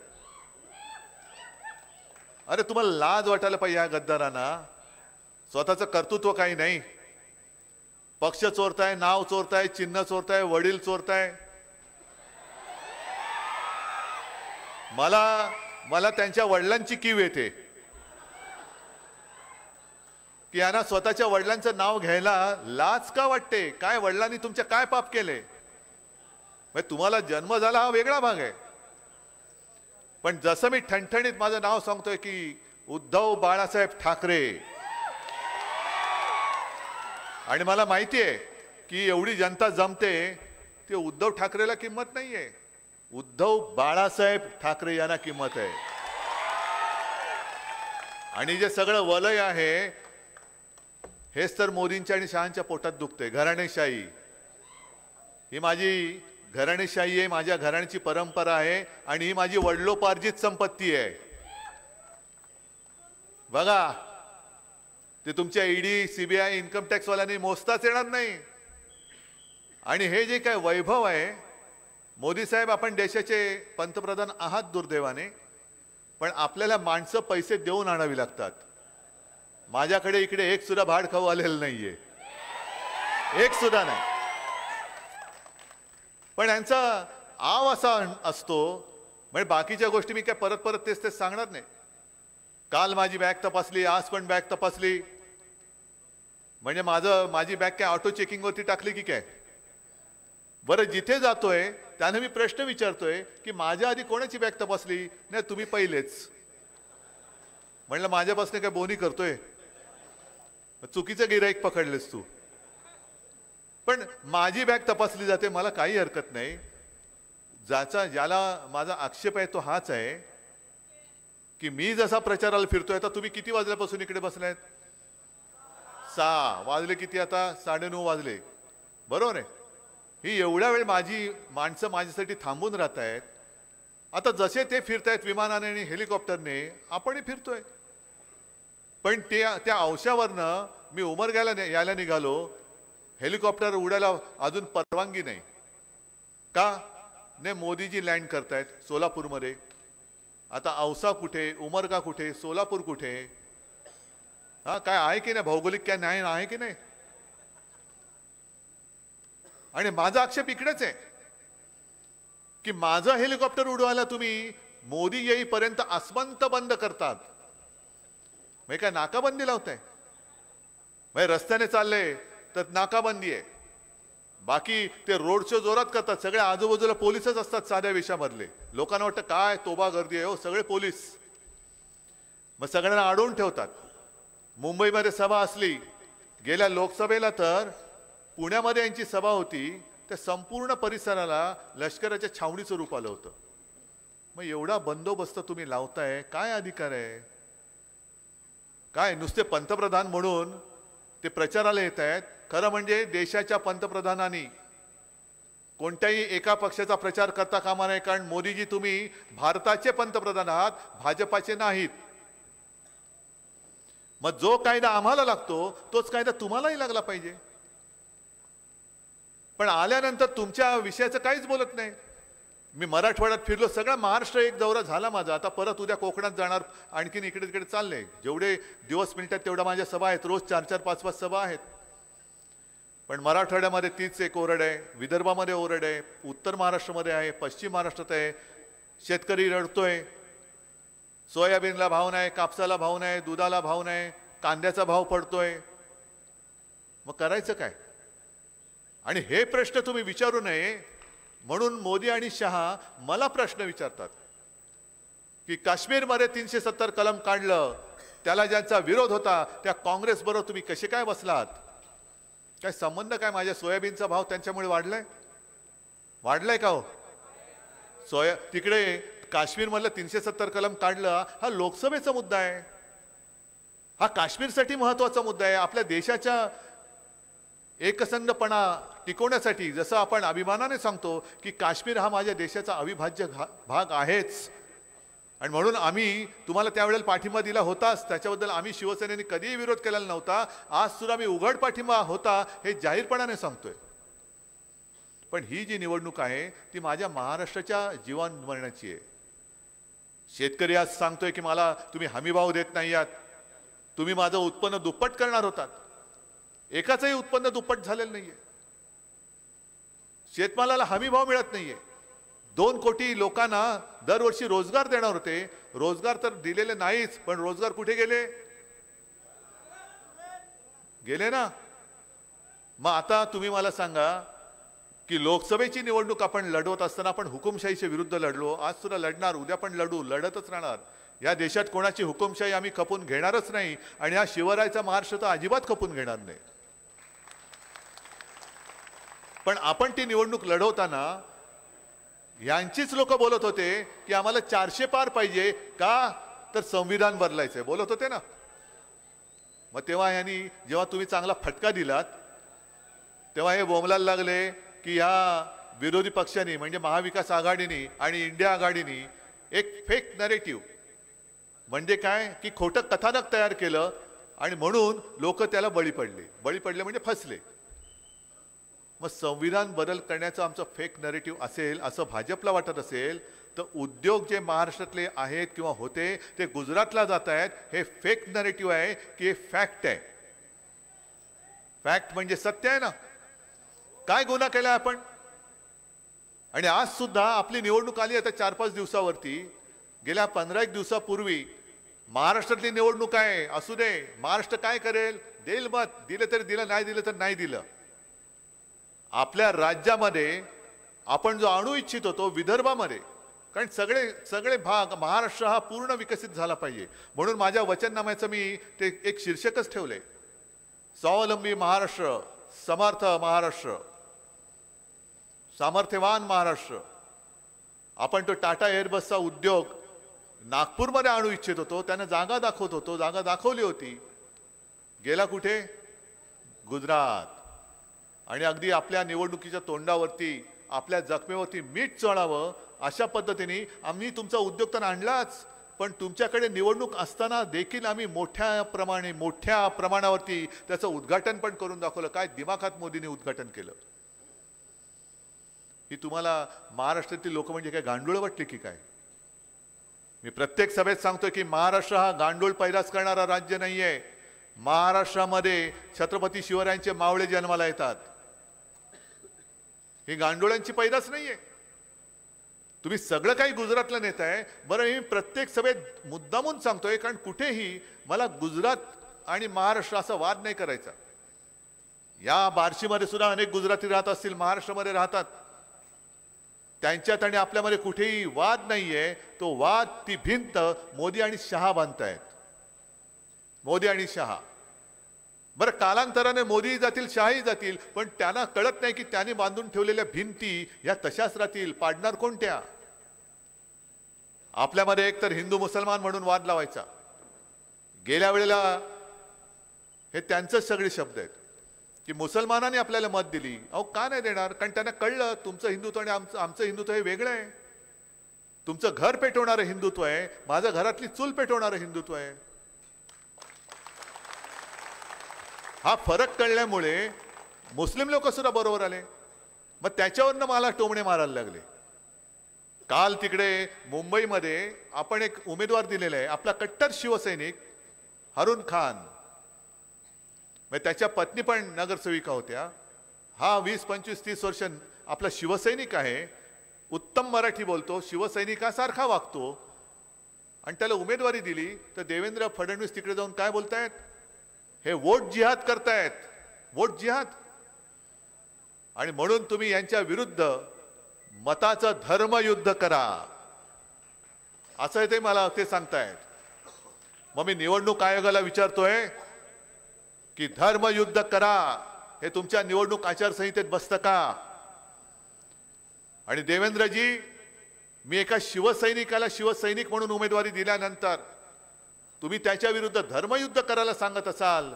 अरे तुम्हाला लाज वाटायला पाहिजे या गद्दारांना. स्वतःचं कर्तृत्व काही नाही. पक्ष चोरताय, नाव चोरताय, चिन्ह चोरताय, वडील चोरताय. मला त्यांच्या वडिलांची कीव येते की यांना स्वतःच्या वडिलांचं नाव घ्यायला लाज का वाटते. काय वडिलांनी तुमच्या काय पाप केले. तुम्हाला जन्म झाला हा वेगळा भाग आहे. पण जसं मी ठणठणीत माझं नाव सांगतोय की उद्धव बाळासाहेब ठाकरे, आणि मला माहिती आहे की एवढी जनता जमते ते उद्धव ठाकरेला किंमत नाहीये. उद्धव बाळासाहेब ठाकरे यांना किंमत आहे. आणि जे सगळं वलय आहे हेच तर मोदींच्या आणि शहांच्या पोटात दुखते. घराणेशाही ही माझी घराणेशाही आहे. माझ्या घराण्याची परंपरा आहे आणि ही माझी वडिलोपार्जित संपत्ती आहे. बघा ते तुमच्या ईडी, सीबीआय, इन्कम टॅक्स वाल्यांनी मोजताच येणार नाही. आणि हे जे काय वैभव आहे, मोदी साहेब आपण देशाचे पंतप्रधान आहात दुर्दैवाने, पण आपल्याला माणसं पैसे देऊन आणावी लागतात. माझ्याकडे इकडे एक सुद्धा भाड खाऊ आलेलं नाहीये, एक सुद्धा नाही. पण यांचा आव असा असतो, म्हणजे बाकीच्या गोष्टी मी काय परत परत तेच तेच सांगणार नाही. काल माझी बॅग तपासली, आज पण बॅग तपासली. म्हणजे माझी बॅग काय ऑटो चेकिंगवरती टाकली की काय. बरं जिथे जातोय त्याने मी प्रश्न विचारतोय की माझ्या आधी कोणाची बॅग तपासली. नाही तुम्ही पहिलेच. म्हणलं माझ्यापासून काय बोनी करतोय, चुकीचं गिराईक पकडलेस तू. पण माझी बॅग तपासली जाते, मला काही हरकत नाही. ज्याला माझा आक्षेप आहे तो हाच आहे की मी जसा प्रचाराला फिरतोय. आता तुम्ही किती वाजल्यापासून इकडे बसलायत? 6 वाजले. किती आता? 9:30 वाजले. बरोबर आहे. ही एवढ्या वेळ माझी माणसं माझ्यासाठी थांबून राहत आहेत. आता जसे ते फिरतायत विमानाने आणि हेलिकॉप्टरने, आपणही फिरतोय. पण त्या अंशावरनं मी उमरग्याला यायला निघालो. हेलिकॉप्टर उडायला अजून परवानगी नाही. का नाही? मोदीजी लँड करतायत सोलापूरमध्ये. आता औसा कुठे, उमरगा कुठे, सोलापूर कुठे? हा काय आहे की नाही? भौगोलिक काय न्याय आहे की नाही? आणि माझा आक्षेप इकडेच आहे की माझं हेलिकॉप्टर उडवायला तुम्ही मोदी येईपर्यंत आसमंत बंद करतात. म्हणजे काय नाकाबंदी लावताय? म्हणजे रस्त्याने चालले तर नाकाबंदी आहे. बाकी ते रोड शो जोरात करतात. सगळे आजूबाजूला पोलीसच असतात साध्या वेशामधले. लोकांना वाटतं काय तोबा गर्दी आहे हो, सगळे पोलीस. मग सगळ्यांना अडवून ठेवतात. मुंबईमध्ये सभा असली, गेल्या लोकसभेला तर पुण्यामध्ये यांची सभा होती, त्या संपूर्ण परिसराला लष्कराच्या छावणीचं रूप आलं होतं. मग एवढा बंदोबस्त तुम्ही लावताय, काय अधिकार आहे? काय नुसते पंतप्रधान म्हणून ते प्रचाराला येत आहेत? खरं म्हणजे देशाच्या पंतप्रधानांनी कोणत्याही एका पक्षाचा प्रचार करता कामा नये. कारण मोदीजी तुम्ही भारताचे पंतप्रधान आहात, भाजपाचे नाहीत. मग जो कायदा आम्हाला लागतो तोच कायदा तुम्हालाही लागला पाहिजे. पण आल्यानंतर तुमच्या विषयाचं काहीच बोलत नाही. मी मराठवाड्यात फिरलो, सगळा महाराष्ट्र एक दौरा झाला माझा. आता परत उद्या कोकणात जाणार, आणखीन इकडे तिकडे चाललंय. जेवढे दिवस मिळतात तेवढ्या माझ्या सभा आहेत. रोज 4-4, 5-5 सभा आहेत. पण मराठवाड्यामध्ये तीच एक ओरड आहे, विदर्भामध्ये ओरड आहे, उत्तर महाराष्ट्रामध्ये आहे, पश्चिम महाराष्ट्रात आहे. शेतकरी रडतोय. सोयाबीनला भाव नाही, कापसाला भाव नाही, दुधाला भाव नाही, कांद्याचा भाव पडतोय. मग करायचं काय? आणि हे प्रश्न तुम्ही विचारू नये म्हणून मोदी आणि शहा मला प्रश्न विचारतात की काश्मीरमध्ये 370 कलम काढलं, त्याला ज्यांचा विरोध होता त्या काँग्रेस बरोबर तुम्ही कसे काय बसलात? काय संबंध काय? माझ्या सोयाबीनचा भाव त्यांच्यामुळे वाढलाय का हो? तिकडे काश्मीरमधलं 370 कलम काढलं, हा लोकसभेचा मुद्दा आहे. हा काश्मीरसाठी महत्वाचा मुद्दा आहे. आपल्या देशाच्या एकसंधपणा टिकवण्यासाठी जसं आपण अभिमानाने सांगतो की काश्मीर हा माझ्या देशाचा अविभाज्य भाग आहेच. आणि म्हणून आम्ही तुम्हाला त्यावेळेला पाठिंबा दिला होताच, त्याच्याबद्दल आम्ही शिवसेनेने कधीही विरोध केलेला नव्हता. आज सुद्धा मी उघड पाठिंबा होता हे जाहीरपणाने सांगतोय. पण ही जी निवडणूक आहे ती माझ्या महाराष्ट्राच्या जीवन मरणाची आहे. शेतकरी आज सांगतोय की मला तुम्ही हमीभाव देत नाही आहात, तुम्ही माझं उत्पन्न दुप्पट करणार होतात. एकाचंही उत्पन्न दुप्पट झालेलं नाहीये. शेतमालाला हमीभाव मिळत नाहीये. 2 कोटी लोकांना दरवर्षी रोजगार देणार होते, रोजगार तर दिलेले नाहीच, पण रोजगार कुठे गेले? गेले ना. मग आता तुम्ही मला सांगा की लोकसभेची निवडणूक आपण लढवत असताना आपण हुकुमशाहीच्या विरुद्ध लढलो, आज सुद्धा लढणार, उद्या पण लढू, लढतच राहणार. या देशात कोणाची हुकुमशाही आम्ही खपून घेणारच नाही आणि हा शिवरायाचा महाराष्ट्र तर अजिबात खपून घेणार नाही. पण आपण ती निवडणूक लढवताना यांचीच लोक बोलत होते की आम्हाला 400 पार पाहिजे का, तर संविधान बदलायचंय बोलत होते ना. मग तेव्हा यांनी जेव्हा तुम्ही चांगला फटका दिलात तेव्हा हे बोंबलायला लागले की या विरोधी पक्षांनी म्हणजे महाविकास आघाडीनी आणि इंडिया आघाडीनी एक फेक नरेटिव्ह म्हणजे काय की खोटं कथानक तयार केलं आणि म्हणून लोक त्याला बळी पडले म्हणजे फसले. मग संविधान बदल करण्याचं आमचं फेक नरेटिव्ह असेल असं भाजपला वाटत असेल तर उद्योग जे महाराष्ट्रातले आहेत किंवा होते ते गुजरातला जात आहेत, हे फेक नरेटिव्ह आहे की हे फॅक्ट आहे. फॅक्ट म्हणजे सत्य आहे ना. काय गुन्हा केला आपण? आणि आज सुद्धा आपली निवडणूक आली आता 4-5 दिवसावरती. गेल्या 15-1 दिवसापूर्वी महाराष्ट्रातली निवडणूक आहे, असू दे, महाराष्ट्र काय करेल, देईल मत, दिलं तर दिलं, नाही दिलं तर नाही दिलं. आपल्या राज्यामध्ये आपण जो आणू इच्छित होतो विदर्भामध्ये, कारण सगळे भाग महाराष्ट्र हा पूर्ण विकसित झाला पाहिजे म्हणून माझ्या वचननाम्याचं मी ते एक शीर्षकच ठेवलंय, स्वावलंबी महाराष्ट्र, समर्थ महाराष्ट्र, सामर्थ्यवान महाराष्ट्र. आपण तो टाटा एअरबसचा उद्योग नागपूरमध्ये आणू इच्छित होतो, त्याने जागा दाखवत होतो, जागा दाखवली होती, गेला कुठे? गुजरात. आणि अगदी आपल्या निवडणुकीच्या तोंडावरती आपल्या जखमेवरती मीठ चढावं अशा पद्धतीने आम्ही तुमचा उद्योग तर आणलाच, पण तुमच्याकडे निवडणूक असताना देखील आम्ही मोठ्या प्रमाणावरती त्याचं उद्घाटन पण करून दाखवलं. काय दिमाखात मोदींनी उद्घाटन केलं? ही तुम्हाला महाराष्ट्रातील लोक म्हणजे काय गांडूळ वाटली की काय? मी प्रत्येक सभेत सांगतोय की महाराष्ट्र हा गांडूळ पैदास करणारा राज्य नाहीये. महाराष्ट्रामध्ये छत्रपती शिवरायांचे मावळे जन्माला येतात. ही गांडोळांची पैदास नाहीये. तुम्ही सगळं काही गुजरातला नेताय. बरं, मी प्रत्येक सभेत मुद्दामून सांगतोय कारण कुठेही मला गुजरात आणि महाराष्ट्र असा वाद नाही करायचा. या बार्शीमध्ये सुद्धा अनेक गुजराती राहत असतील, महाराष्ट्रामध्ये राहतात, त्यांच्यात आणि आपल्यामध्ये कुठेही वाद नाहीये. तो वाद, ती भिंत मोदी आणि शहा बांधतायत. मोदी आणि शहा. बरं, कालांतराने मोदी जातील, शहाही जातील, पण त्यांना कळत नाही की त्यांनी बांधून ठेवलेल्या भिंती या तशाच राहतील. पाडणार कोणत्या? आपल्यामध्ये एक तर हिंदू मुसलमान म्हणून वाद लावायचा. गेल्या वेळेला हे त्यांचेच सगळे शब्द आहेत की मुसलमानांनी आपल्याला मत दिली. अहो, का नाही देणार? कारण त्यांना कळलं तुमचं हिंदुत्व आणि आमचं हिंदुत्व हे वेगळं आहे. तुमचं घर पेटवणारं हिंदुत्व आहे, माझ्या घरातली चूल पेटवणारं हिंदुत्व आहे. हा फरक कळल्यामुळे मुस्लिम लोक सुद्धा बरोबर आले. मग त्याच्यावरनं मला टोमणे मारायला लागले. काल तिकडे मुंबईमध्ये आपण एक उमेदवार दिलेला आहे, आपला कट्टर शिवसैनिक हरून खान, त्याच्या पत्नी पण नगरसेविका होत्या. हा 20, 25, 30 वर्ष आपला शिवसैनिक आहे, उत्तम मराठी बोलतो, शिवसैनिकासारखा वागतो, आणि त्याला उमेदवारी दिली तर देवेंद्र फडणवीस तिकडे जाऊन काय बोलतायत? हे वोट जिहाद करतायत, वोट जिहाद. आणि म्हणून तुम्ही यांच्या विरुद्ध मताचं धर्मयुद्ध करा असं ते मला ते सांगतायत. मग मी निवडणूक आयोगाला विचारतोय की धर्मयुद्ध करा हे तुमच्या निवडणूक आचारसंहितेत बसतं का? आणि देवेंद्रजी, मी एका शिवसैनिकाला शिवसैनिक म्हणून उमेदवारी दिल्यानंतर तुम्ही त्याच्या विरुद्ध धर्मयुद्ध करायला सांगत असाल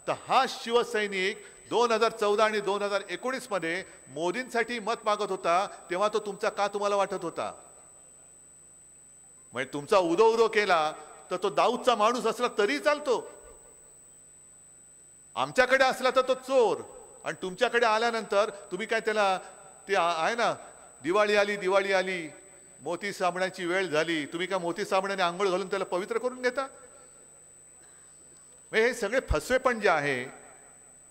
तर हा शिवसैनिक 2014 आणि 2019 मध्ये मोदींसाठी मत मागत होता, तेव्हा तो तुमचा का तुम्हाला वाटत होता? म्हणजे तुमचा उदो केला तर तो दाऊदचा माणूस असला तरी चालतो, आमच्याकडे असला तर तो चोर, आणि तुमच्याकडे आल्यानंतर तुम्ही काय त्याला ते आहे ना, दिवाळी आली मोती साबणाची वेळ झाली, तुम्ही काय मोती साबणाने आंघोळ घालून त्याला पवित्र करून घेता? हे सगळे फसवेपण जे आहे,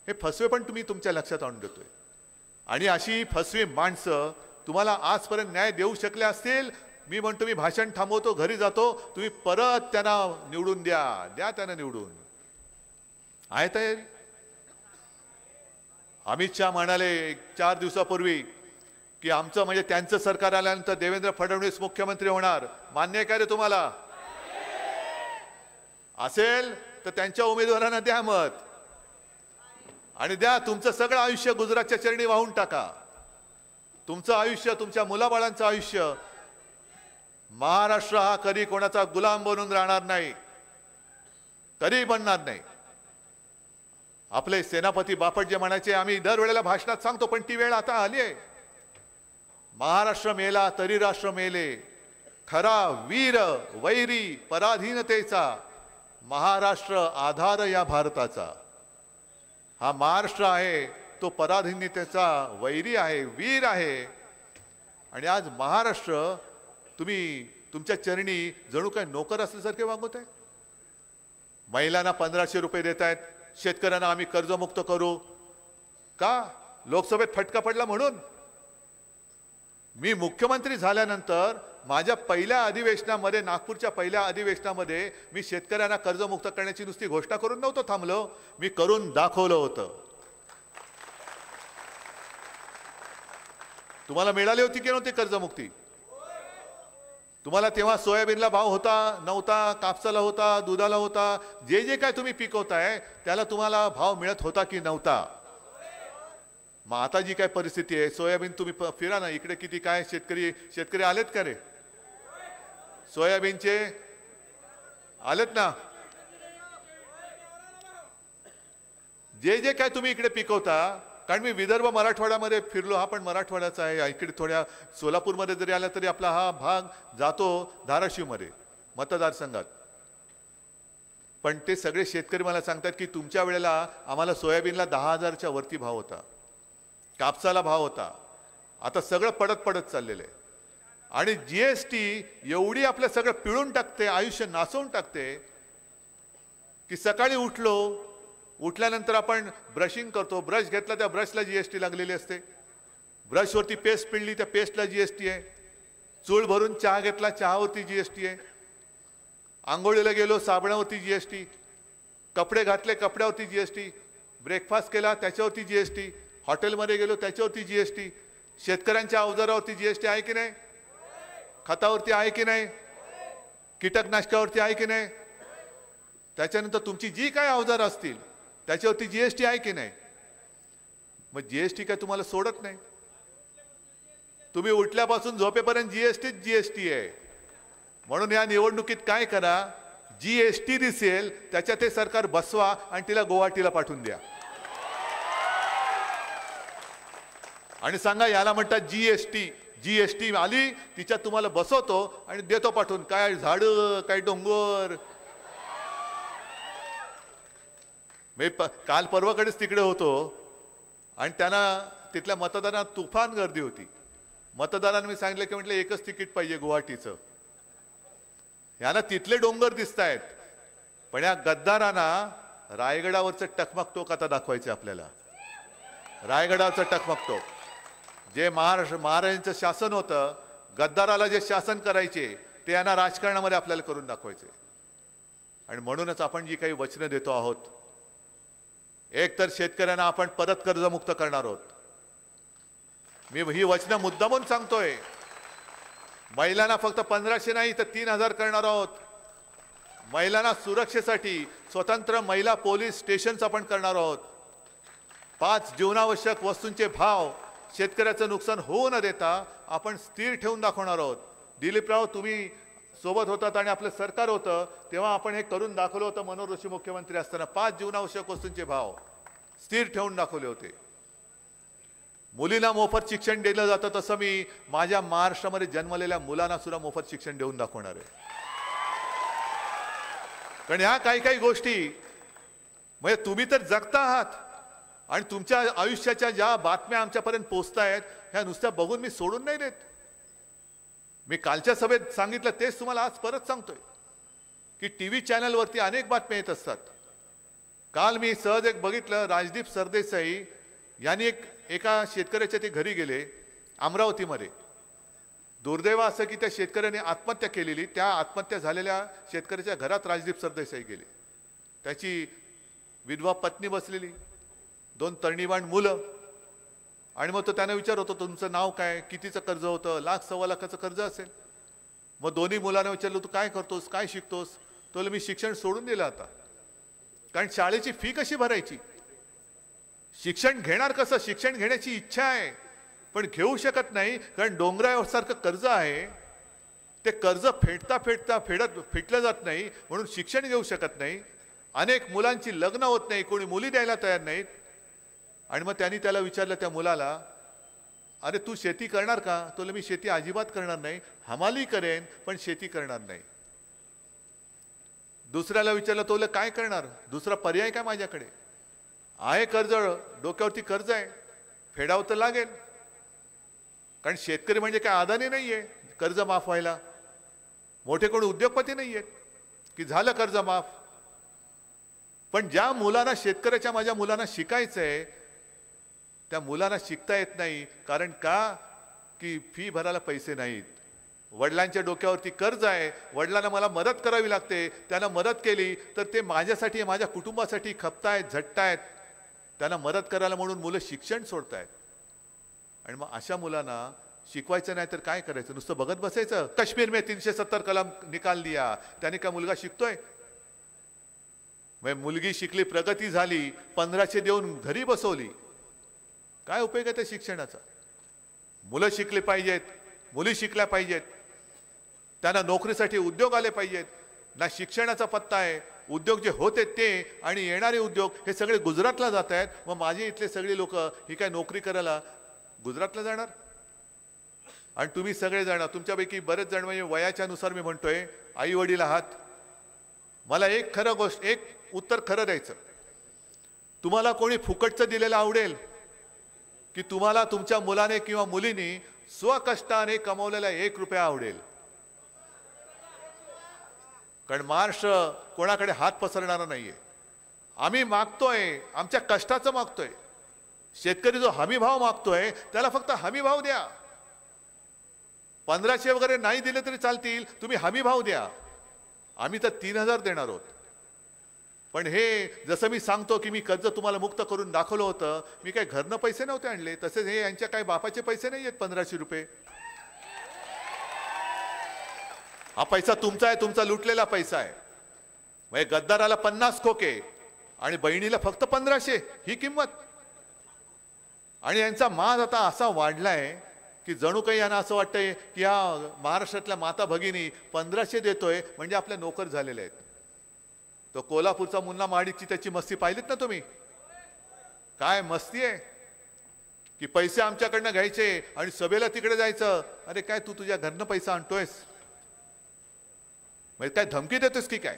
हे फसवेपण तुम्ही तुमच्या लक्षात आणून देतोय. आणि अशी फसवी माणसं तुम्हाला आजपर्यंत न्याय देऊ शकले असतील, मी म्हणतो मी भाषण थांबवतो, घरी जातो, तुम्ही परत त्यांना निवडून द्या त्यांना निवडून. आहे तयारी? अमित शहा म्हणाले 4 दिवसापूर्वी की आमचं म्हणजे त्यांचं सरकार आल्यानंतर देवेंद्र फडणवीस मुख्यमंत्री होणार. मान्य आहे का रे तुम्हाला? असेल तर त्यांच्या उमेदवारांना द्या मत, आणि द्या. तुमचं सगळं आयुष्य गुजरातच्या चरणी वाहून टाका. तुमचं आयुष्य, तुमच्या मुलाबाळांचं आयुष्य. महाराष्ट्र हा कधी कोणाचा गुलाम बनून राहणार नाही, कधी बनणार नाही. आपले सेनापती बापट जे म्हणायचे, आम्ही दरवेळेला भाषणात सांगतो, पण ती वेळ आता आली आहे. महाराष्ट्र मेला तरी राष्ट्र मेले, खरा वीर वैरी पराधीनतेचा, महाराष्ट्र आधार या भारताचा. हा महाराष्ट्र आहे तो पराधीनतेचा वैरी आहे, वीर आहे. आणि आज महाराष्ट्र तुम्ही तुमच्या चरणी जणू काय नोकर असल्यासारखे वागवत आहे. महिलांना 1500 रुपये देत आहेत, शेतकऱ्यांना आम्ही कर्जमुक्त करू का? लोकसभेत फटका पडला म्हणून? मी मुख्यमंत्री झाल्यानंतर माझ्या पहिल्या अधिवेशनामध्ये, नागपूरच्या पहिल्या अधिवेशनामध्ये, मी शेतकऱ्यांना कर्जमुक्त करण्याची नुसती घोषणा करून नव्हतं थांबलो, मी करून दाखवलं होतं. तुम्हाला मिळाली होती की नव्हती कर्जमुक्ती? तुम्हाला तेव्हा सोयाबीनला भाव होता नव्हता, कापसाला होता, दुधाला होता, जे काय तुम्ही पिकवताय त्याला तुम्हाला भाव मिळत होता की नव्हता? मग आता जी काय परिस्थिती आहे, सोयाबीन तुम्ही फिरा ना इकडे, किती काय शेतकरी आलेत का रे? सोयाबीनचे आलेत ना? जे काय तुम्ही इकडे पिकवता, कारण मी विदर्भ मराठवाड्यामध्ये फिरलो, हा पण मराठवाड्याचा आहे. इकडे थोड्या सोलापूरमध्ये जरी आला तरी आपला हा भाग जातो धाराशिवमध्ये मतदारसंघात. पण ते सगळे शेतकरी मला सांगतात की तुमच्या वेळेला आम्हाला सोयाबीनला 10,000च्या वरती भाव होता, कापसाला भाव होता, आता सगळं पडत चाललेलं आहे. आणि जीएसटी एवढी आपलं सगळं पिळून टाकते, आयुष्य नासवून टाकते की सकाळी उठल्यानंतर आपण ब्रशिंग करतो, ब्रश घेतला त्या ब्रशला जीएसटी लागलेली असते, ब्रशवरती पेस्ट पिळली त्या पेस्टला जीएसटी आहे, चूळ भरून चहा घेतला चहावरती जीएसटी आहे, आंघोळीला गेलो साबणावरती जीएसटी, कपडे घातले कपड्यावरती जीएसटी, ब्रेकफास्ट केला त्याच्यावरती जीएसटी, हॉटेलमध्ये गेलो त्याच्यावरती जीएसटी, शेतकऱ्यांच्या अवजारावरती जीएसटी आहे की नाही, खतावरती आहे की नाही, कीटकनाशकावरती आहे की नाही, त्याच्यानंतर तुमची जी काय अवजार असतील त्याच्यावरती जीएसटी आहे की नाही. मग जीएसटी काय तुम्हाला सोडत नाही. तुम्ही उठल्यापासून झोपेपर्यंत जीएसटी आहे. म्हणून या निवडणुकीत काय करा, जीएसटी दिसेल त्याच्यात ते सरकार बसवा आणि तिला गुवाहाटीला पाठवून द्या आणि सांगा याला म्हणतात जीएसटी आली, तिच्यात तुम्हाला बसवतो आणि देतो पाठवून. काय झाडं, काय डोंगर. मी काल परवाकडेच तिकडे होतो आणि त्यांना तिथल्या मतदारांना तुफान गर्दी होती. मतदारांना मी सांगितलं की म्हटलं एकच तिकीट पाहिजे गुवाहाटीचं. यांना तिथले डोंगर दिसत आहेत, पण या गद्दारांना रायगडावरचं टकमक टोक आता दाखवायचं आपल्याला. रायगडावरचं टकमक टोक जे महाराजांचं शासन होतं, गद्दाराला जे शासन करायचे ते यांना राजकारणामध्ये आपल्याला करून दाखवायचे. आणि म्हणूनच आपण जी काही वचनं देतो आहोत, एक तर शेतकऱ्यांना आपण परत कर्जमुक्त करणार आहोत. मी ही वचनं मुद्दामून सांगतोय. महिलांना फक्त 1500 नाही तर 3000 करणार आहोत. महिलांना सुरक्षेसाठी स्वतंत्र महिला पोलीस स्टेशन्स आपण करणार आहोत. 5 जीवनावश्यक वस्तूंचे भाव शेतकऱ्याचं नुकसान होऊ न देता आपण स्थिर ठेवून दाखवणार आहोत. दिलीपराव तुम्ही सोबत होतात आणि आपलं सरकार होतं तेव्हा आपण हे करून दाखवलं होतं. मनोहर जोशी मुख्यमंत्री असताना 5 जीवनावश्यक वस्तूंचे भाव स्थिर ठेवून दाखवले होते. मुलींना मोफत शिक्षण दिलं जातं, तसं मी माझ्या महाराष्ट्रामध्ये जन्मलेल्या मुलांना सुद्धा मोफत शिक्षण देऊन दाखवणार आहे. कारण ह्या काही काही गोष्टी म्हणजे तुम्ही तर जगता आहात आणि तुमच्या आयुष्याच्या ज्या बातम्या आमच्यापर्यंत पोहोचतायत ह्या नुसत्या बघून मी सोडून नाही देत. मी कालच्या सभेत सांगितलं तेच तुम्हाला आज परत सांगतोय की टीव्ही चॅनलवरती अनेक बातम्या येत असतात. काल मी सहज एक बघितलं, राजदीप सरदेसाई यांनी एका शेतकऱ्याच्या ते घरी गेले अमरावतीमध्ये. दुर्दैव असं की त्या शेतकऱ्याने आत्महत्या केलेली, त्या आत्महत्या झालेल्या शेतकऱ्याच्या घरात राजदीप सरदेसाई गेले. त्याची विधवा पत्नी बसलेली, 2 तरणीवाण मुलं, आणि मग तो त्यांना विचारत होता तुमचं नाव काय, कितीचं कर्ज होतं, 1,00,000-1,15,00,000चं कर्ज असेल. मग दोन्ही मुलांना विचारलं तू काय करतोस, काय शिकतोस. तो मी शिक्षण सोडून दिलं आता, कारण शाळेची फी कशी भरायची, शिक्षण घेणार कसं, शिक्षण घेण्याची इच्छा आहे पण घेऊ शकत नाही कारण डोंगरासारखं कर्ज आहे. ते कर्ज फेटलं जात नाही म्हणून शिक्षण घेऊ शकत नाही. अनेक मुलांची लग्न होत नाही, कोणी मुली द्यायला तयार नाहीत. आणि मग त्यांनी त्याला विचारलं त्या मुलाला, अरे तू शेती करणार का. तो मी शेती अजिबात करणार नाही, हमाली करेन पण शेती करणार नाही. दुसऱ्याला विचारलं तो काय करणार, दुसरा पर्याय काय माझ्याकडे आहे, कर्ज डोक्यावरती कर्ज आहे, फेडावं तर लागेल. कारण शेतकरी म्हणजे काय अदानी नाहीये कर्ज माफ व्हायला, मोठे कोणी उद्योगपती नाहीयेत की झालं कर्ज माफ. पण ज्या मुलांना, शेतकऱ्याच्या माझ्या मुलांना शिकायचंय त्या मुलांना शिकता येत नाही. कारण का की फी भरायला पैसे नाहीत, वडिलांच्या डोक्यावरती कर्ज आहे, वडिलांना मला मदत करावी लागते. त्यांना मदत केली तर ते माझ्यासाठी, माझ्या कुटुंबासाठी खपतायत, झटतायत. त्यांना मदत करायला म्हणून मुलं शिक्षण सोडतायत. आणि मग अशा मुलांना शिकवायचं नाही तर काय करायचं, नुसतं बघत बसायचं. काश्मीर में 370 कलम निकाल दिया, त्याने का मुलगा शिकतोय. मुलगी शिकली, प्रगती झाली, 1500 देऊन घरी बसवली, काय उपयोग आहे त्या शिक्षणाचा. मुलं शिकले पाहिजेत, मुली शिकल्या पाहिजेत, त्यांना नोकरीसाठी उद्योग आले पाहिजेत. ना शिक्षणाचा पत्ता आहे. उद्योग जे होते ते आणि येणारे उद्योग हे सगळे गुजरातला जात आहेत. मग माझे इथले सगळे लोक ही काय नोकरी करायला गुजरातला जाणार. आणि तुम्ही सगळे जाणार, तुमच्यापैकी बरेच जण, म्हणजे वयाच्या नुसार मी म्हणतोय, आई वडील आहात. मला एक उत्तर खरं द्यायचं. तुम्हाला कोणी फुकटचं दिलेलं आवडेल की तुम्हाला तुमच्या मुलाने किंवा मुलीने स्वकष्टाने कमवलेला 1 रुपया आवडेल. कारण महाराष्ट्र कोणाकडे हात पसरणारा नाहीये. आम्ही मागतोय, आमच्या कष्टाचं मागतोय. शेतकरी जो हमी भाव मागतोय त्याला फक्त हमी भाव द्या. 1500 वगैरे नाही दिले तरी चालतील, तुम्ही हमी भाव द्या. आम्ही तर 3000 देणार आहोत. पण हे जसं मी सांगतो की मी कर्ज तुम्हाला मुक्त करून दाखवलं होतं, मी काही घरनं पैसे नव्हते आणले. तसेच हे यांच्या काही बापाचे पैसे नाही आहेत 1500 रुपये. हा पैसा तुमचा आहे, तुमचा लुटलेला पैसा आहे. म्हणजे गद्दाराला 50 खोके आणि बहिणीला फक्त 1500, ही किंमत. आणि यांचा माज आता असा वाढलाय की जणू काही यांना असं वाटतंय की या महाराष्ट्रातल्या माता भगिनी 1500 देतोय म्हणजे आपल्या नोकर झालेले आहेत. तो कोल्हापूरचा मुन्ना महाडिकची त्याची मस्ती पाहिलीत ना तुम्ही, काय मस्ती आहे की पैसे आमच्याकडनं घ्यायचे आणि सभेला तिकडे जायचं. अरे काय तू तुझ्या घरनं पैसा आणतोयस, म्हणजे काय धमकी देतोस की काय.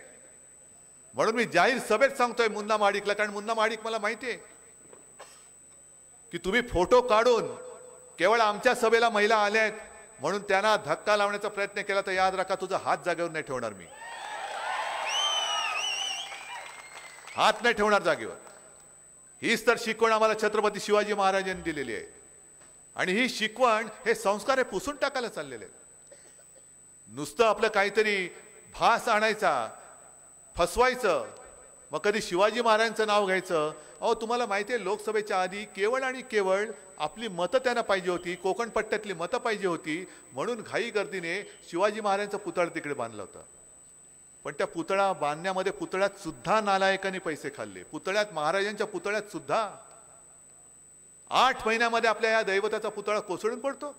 म्हणून मी जाहीर सभेत सांगतोय मुन्ना महाडिकला, कारण मुन्ना महाडिक मला माहिती आहे की तुम्ही फोटो काढून केवळ आमच्या सभेला महिला आल्या आहेत म्हणून त्यांना धक्का लावण्याचा प्रयत्न केला तर याद राखा, तुझा हात जागेवर नाही ठेवणार मी. हात नाही ठेवणार जागेवर. हीच तर शिकवण आम्हाला छत्रपती शिवाजी महाराजांनी दिलेली आहे. आणि ही शिकवण, हे संस्कार हे पुसून टाकायला चाललेले आहेत. नुसतं आपलं काहीतरी भास आणायचा, फसवायचं, मग कधी शिवाजी महाराजांचं नाव घ्यायचं. अहो तुम्हाला माहिती आहे लोकसभेच्या आधी केवळ आणि केवळ आपली मतं त्यांना पाहिजे होती, कोकण पट्ट्यातली मतं पाहिजे होती, म्हणून घाई गर्दीने शिवाजी महाराजांचा पुतळा तिकडे बांधला होता. पण त्या पुतळा बांधण्यामध्ये पुतळ्यात सुद्धा नालायकांनी पैसे खाल्ले. पुतळ्यात, महाराजांच्या पुतळ्यात सुद्धा 8 महिन्यामध्ये आपल्या या दैवताचा पुतळा कोसळून पडतो.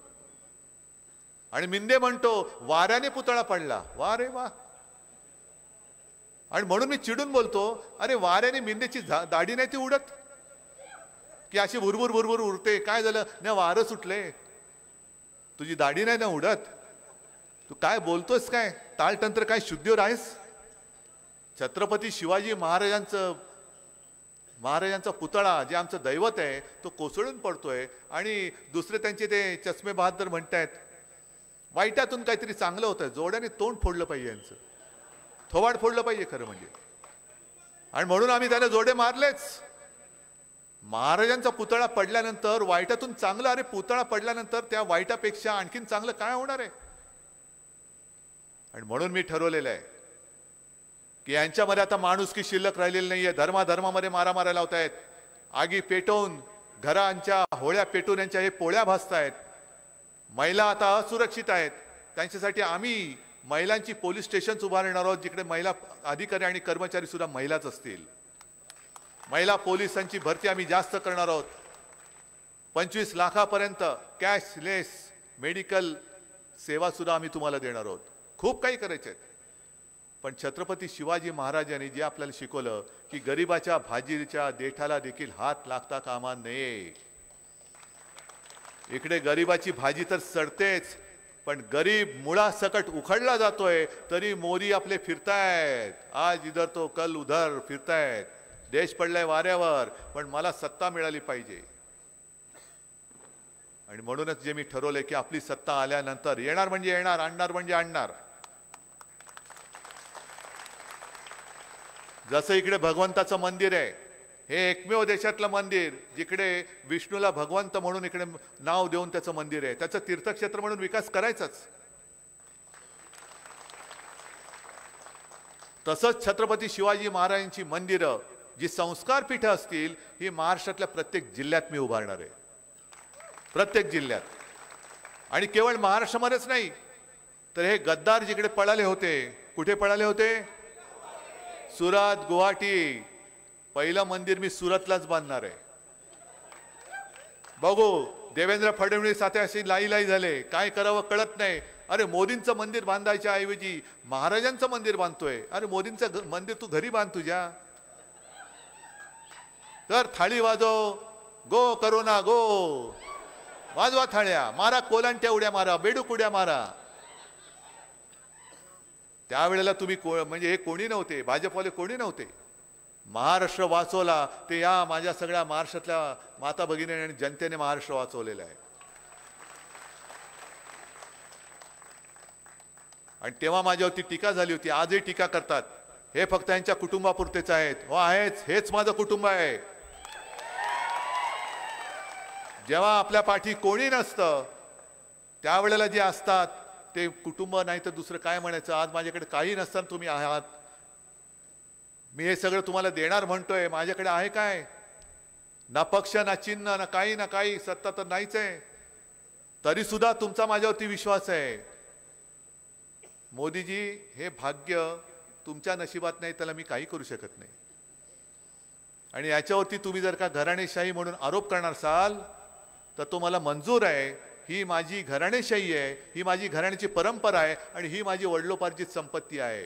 आणि मिंदे म्हणतो वाऱ्याने पुतळा पडला. वा रे वा. आणि म्हणून मी चिडून बोलतो, अरे वाऱ्याने मिंदेची दाढी नाही ती उडत की अशी भुरभुर भुरभुर उडते. काय झालं ना, वारं सुटले, तुझी दाढी नाही ना उडत. तू काय बोलतोस, काय ताळतंत्र, काय शुद्धीवर आहेस. छत्रपती शिवाजी महाराजांचा पुतळा जे आमचं दैवत आहे तो कोसळून पडतोय आणि दुसरे त्यांचे ते चष्मे बहादर म्हणतायत वाईटातून काहीतरी चांगलं होतं, जोड्याने तोंड फोडलं पाहिजे, यांचं थोवाड फोडलं पाहिजे खरं म्हणजे. आणि म्हणून आम्ही त्याला जोडे मारलेच. महाराजांचा पुतळा पडल्यानंतर वाईटातून चांगलं, अरे पुतळा पडल्यानंतर त्या वाईटापेक्षा आणखीन चांगलं काय होणार आहे. आणि म्हणून मी ठरवलेलं आहे की यांच्यामध्ये आता माणुसकी शिल्लक राहिलेली नाहीये. धर्माधर्मामध्ये मारामाऱ्या लावतायत, आगी पेटवून घरांच्या होळ्या पेटून यांच्या हे पोळ्या भासतायत. महिला आता असुरक्षित आहेत, त्यांच्यासाठी आम्ही महिलांची पोलीस स्टेशन्स उभारणार आहोत जिकडे महिला अधिकारी आणि कर्मचारी सुद्धा महिलाच असतील. महिला पोलिसांची भरती आम्ही जास्त करणार आहोत. 25 लाखापर्यंत कॅशलेस मेडिकल सेवा सुद्धा आम्ही तुम्हाला देणार आहोत. खूप काही करायचे. पण छत्रपती शिवाजी महाराजांनी जे आपल्याला शिकवलं की गरिबाच्या भाजीच्या देठाला देखील हात लागता कामा नये. इकडे गरिबाची भाजी तर सडतेच, पण गरीब मुळासकट उखडला जातोय तरी मोदी आपले फिरतायत. आज इधर तो कल उधर फिरतायत. देश पडलाय वाऱ्यावर, पण मला सत्ता मिळाली पाहिजे. आणि म्हणूनच जे मी ठरवलंय की आपली सत्ता आल्यानंतर येणार म्हणजे येणार, आणणार म्हणजे आणणार. जसं इकडे भगवंताचं मंदिर आहे, हे एकमेव देशातलं मंदिर जिकडे विष्णूला भगवंत म्हणून इकडे नाव देऊन त्याचं मंदिर आहे. त्याचं तीर्थक्षेत्र म्हणून विकास करायचाच. तसंच छत्रपती शिवाजी महाराजांची मंदिरं जी संस्कार पीठ असतील ही महाराष्ट्रातल्या प्रत्येक जिल्ह्यात मी उभारणार आहे. प्रत्येक जिल्ह्यात. आणि केवळ महाराष्ट्रामध्येच नाही तर हे गद्दार जिकडे पळाले होते, कुठे पळाले होते? सुरत, गुवाहाटी. पहिलं मंदिर मी सुरतलाच बांधणार आहे. बघू देवेंद्र फडणवीस आता अशी लाई झाले, काय करावं कळत नाही. अरे मोदींचं मंदिर बांधायच्या ऐवजी महाराजांचं मंदिर बांधतोय. अरे मोदींचं मंदिर तू घरी बांध तुझ्या. तर थाळी वाजव, गो करोना गो, वाजवा थाळ्या, मारा कोलांट्या उड्या मारा, बेडूक उड्या मारा. त्यावेळेला तुम्ही म्हणजे हे कोणी नव्हते, भाजपवाले कोणी नव्हते. महाराष्ट्र वाचवला ते या माझ्या सगळ्या महाराष्ट्रातल्या माता भगिनी आणि जनतेने महाराष्ट्र वाचवलेला आहे. आणि तेव्हा माझ्यावरती टीका झाली होती, आजही टीका करतात. हे फक्त यांच्या कुटुंबापुरतेच आहेत. हो आहेच, हेच माझं कुटुंब आहे. जेव्हा आपल्या पाठी कोणी नसतं त्यावेळेला जे असतात ते कुटुंब नाही तर दुसरं काय म्हणायचं. आज माझ्याकडे काही नसताना तुम्ही आहात, मी हे सगळं तुम्हाला देणार म्हणतोय. माझ्याकडे आहे काय? ना पक्ष, ना चिन्ह, ना काही. सत्ता तर नाहीच आहे, तरी सुद्धा तुमचा माझ्यावरती विश्वास आहे. मोदीजी, हे भाग्य तुमच्या नशिबात नाही, त्याला मी काही करू शकत नाही. आणि याच्यावरती तुम्ही जर का घराणेशाही म्हणून आरोप करणार असाल तर तो मला मंजूर आहे. ही माझी घराणेशाही आहे, ही माझी घराण्याची परंपरा आहे आणि ही माझी वडिलोपार्जित संपत्ती आहे.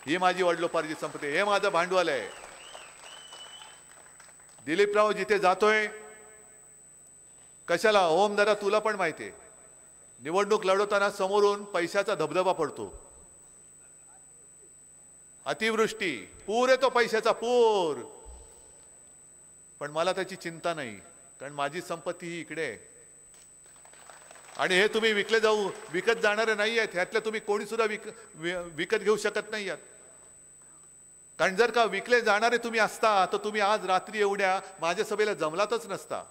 ही माझी वडिलोपार्जित संपत्ती, हे माझं भांडवल आहे. दिलीपराव जिथे जातोय कशाला? ओम, दादा तुला पण माहिती आहे, निवडणूक लढवताना समोरून पैशाचा धबधबा पडतो. अतिवृष्टी, पूर येतो, पैशाचा पूर. पण मला त्याची चिंता नाही, कारण माझी संपत्ती ही इकडे आहे. आणि हे तुम्ही विकत जाणारे नाही आहेत. ह्यातले तुम्ही कोणी सुद्धा विकत घेऊ शकत नाही आहात. कारण जर का विकले जाणारे तुम्ही असता तर तुम्ही आज रात्री एवढ्या माझ्या सभेला जमलातच नसता.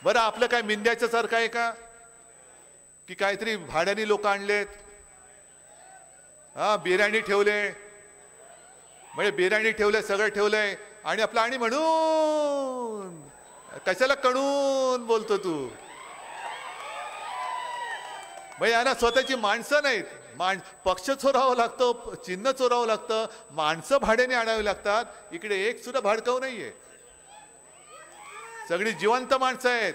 बरं, आपलं काय मिंद्याच्या सारखं आहे का की काहीतरी भाड्याने लोक आणलेत? हा, बिर्याणी ठेवले, म्हणजे बिर्याणी ठेवले, सगळं ठेवलंय आणि आपलं आणि म्हणून कशाला कणून बोलतो तू? म्हणजे यांना स्वतःची माणसं नाहीत. पक्ष चोरावं लागतं, चिन्ह चोरावं लागतं, माणसं भाड्याने आणावी लागतात. इकडे एक सुद्धा भाडकाऊ नाहीये, सगळी जिवंत माणसं आहेत,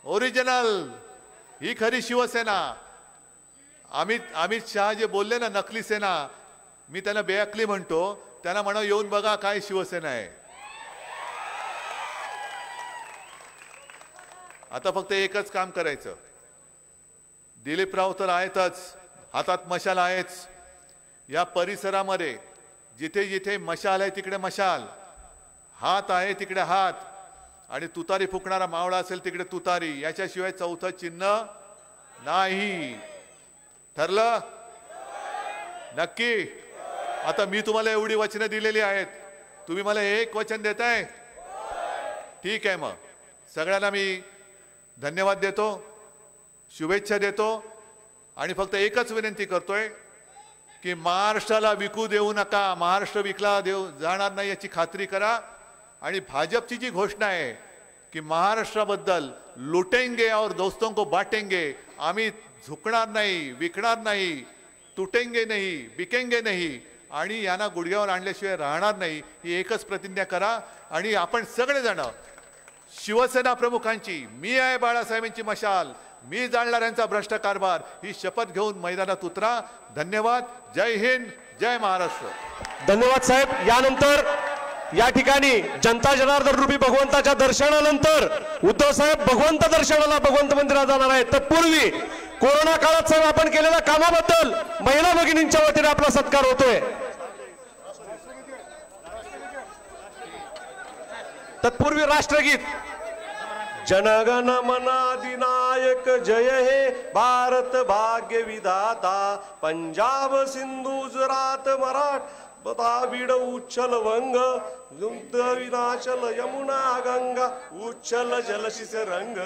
ओरिजिनल. ही खरी शिवसेना. अमित शहा जे बोलले ना नकली सेना, मी त्यांना बेअकली म्हणतो. त्यांना म्हणा येऊन बघा काय शिवसेना आहे. आता फक्त एकच काम करायचं. दिलीपराव तर आहेतच, हातात मशाल आहेच. या परिसरामध्ये जिथे जिथे मशाल आहे तिकडे मशाल, हात आहे तिकडे हात, आणि तुतारी फुकणारा मावळा असेल तिकडे तुतारी. याच्याशिवाय चौथं चिन्ह नाही. ठरलं? नक्की? आता मी तुम्हाला एवढी वचनं दिलेली आहेत, तुम्ही मला एक वचन देताय? ठीक आहे, मग सगळ्यांना मी धन्यवाद देतो, शुभेच्छा देतो, आणि फक्त एकच विनंती करतोय की महाराष्ट्राला विकू देऊ नका. महाराष्ट्र विकला जाणार नाही याची खात्री करा. आणि भाजपची जी घोषणा आहे की महाराष्ट्राबद्दल लुटेंगे और दोस्तों को बांटेंगे, आम्ही झुकणार नाही, विकणार नाही, तुटेंगे नाही, बिकेंगे नाही, आणि यांना गुडघ्यावर आणल्याशिवाय राहणार नाही, ही एकच प्रतिज्ञा करा. आणि आपण सगळेजण शिवसेना प्रमुखांची, मी आहे बाळासाहेबांची मशाल, मी जाणणार यांचा भ्रष्ट कारभार, ही शपथ घेऊन मैदानात उतरा. धन्यवाद. जय हिंद, जय महाराष्ट्र. धन्यवाद साहेब. यानंतर या ठिकाणी जनता जनार्दन रूपी भगवंताच्या दर्शनानंतर उद्धव साहेब भगवंत दर्शनाला भगवंत मंदिरात जाणार आहेत. तत्पूर्वी कोरोना काळात साहेब आपण केलेल्या कामाबद्दल महिला भगिनींच्या वतीने आपला सत्कार होतोय. तत्पूर्वी राष्ट्रगीत. जनगण मन अधिनायक जय हे भारत भाग्य विधाता, पंजाब सिंधू गुजरात मराठा बीड उच्छल वंग, लुब्ध विनाचल यमुना गंगा, उच्छल जलशिष रंग,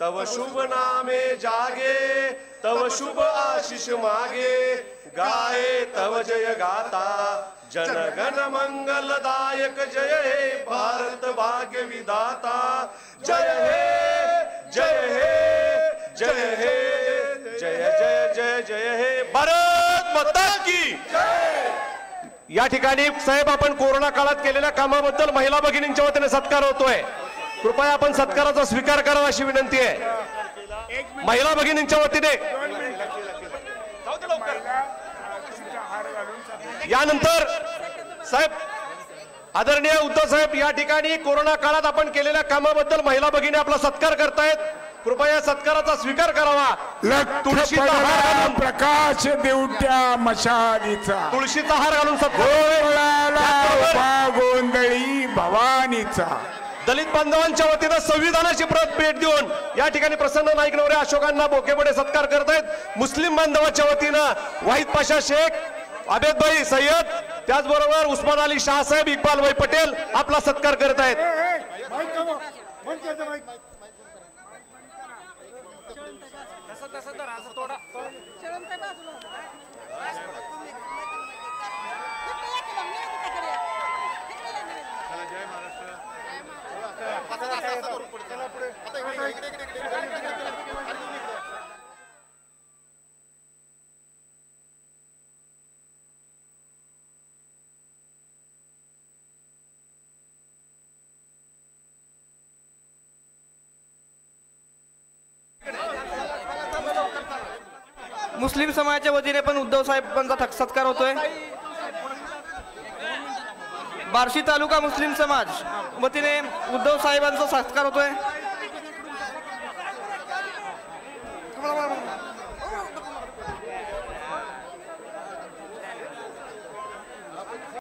तव शुभ नामे जागे, तव शुभ आशीष मागे, गाये तव जय गाता, जनगण मंगलदायक जय हे भारत भाग्य विधाता, जय हे जय हे जय हे जय जय जय जय हे भारत माता की जय. या ठिकाणी साहेब आपण कोरोना काळात केलेल्या कामाबद्दल महिला भगिनींच्या वतीने सत्कार होतोय. कृपया आपण सत्काराचा स्वीकार करावा अशी विनंती आहे महिला भगिनींच्या वतीने. यानंतर साहेब आदरणीय उद्धव साहेब या ठिकाणी कोरोना काळात आपण केलेल्या कामाबद्दल महिला भगिनी आपला सत्कार करतायत. कृपया सत्काराचा स्वीकार करावा. तुळशीचा हार घालून, प्रकाश देवट्या मशालीचा, तुळशीचा हार घालून सत्कार. गोंधळी भवानीचा. दलित बांधवांच्या वतीनं संविधानाची प्रत भेट देऊन या ठिकाणी प्रसन्न नाईक नवरे अशोकांना बोकेपुढे सत्कार करतायत. मुस्लिम बांधवांच्या वतीनं वाहिद पाशा शेख, आबेदभाई सय्यद, त्याचबरोबर उस्मान अली शाह साहेब, इक्बाल भाई पटेल आपला सत्कार करत आहेत. मुस्लिम समाजाच्या वतीने पण उद्धव साहेबांचा सत्कार होतोय. बार्शी तालुका मुस्लिम समाज वतीने उद्धव साहेबांचा सत्कार होतोय.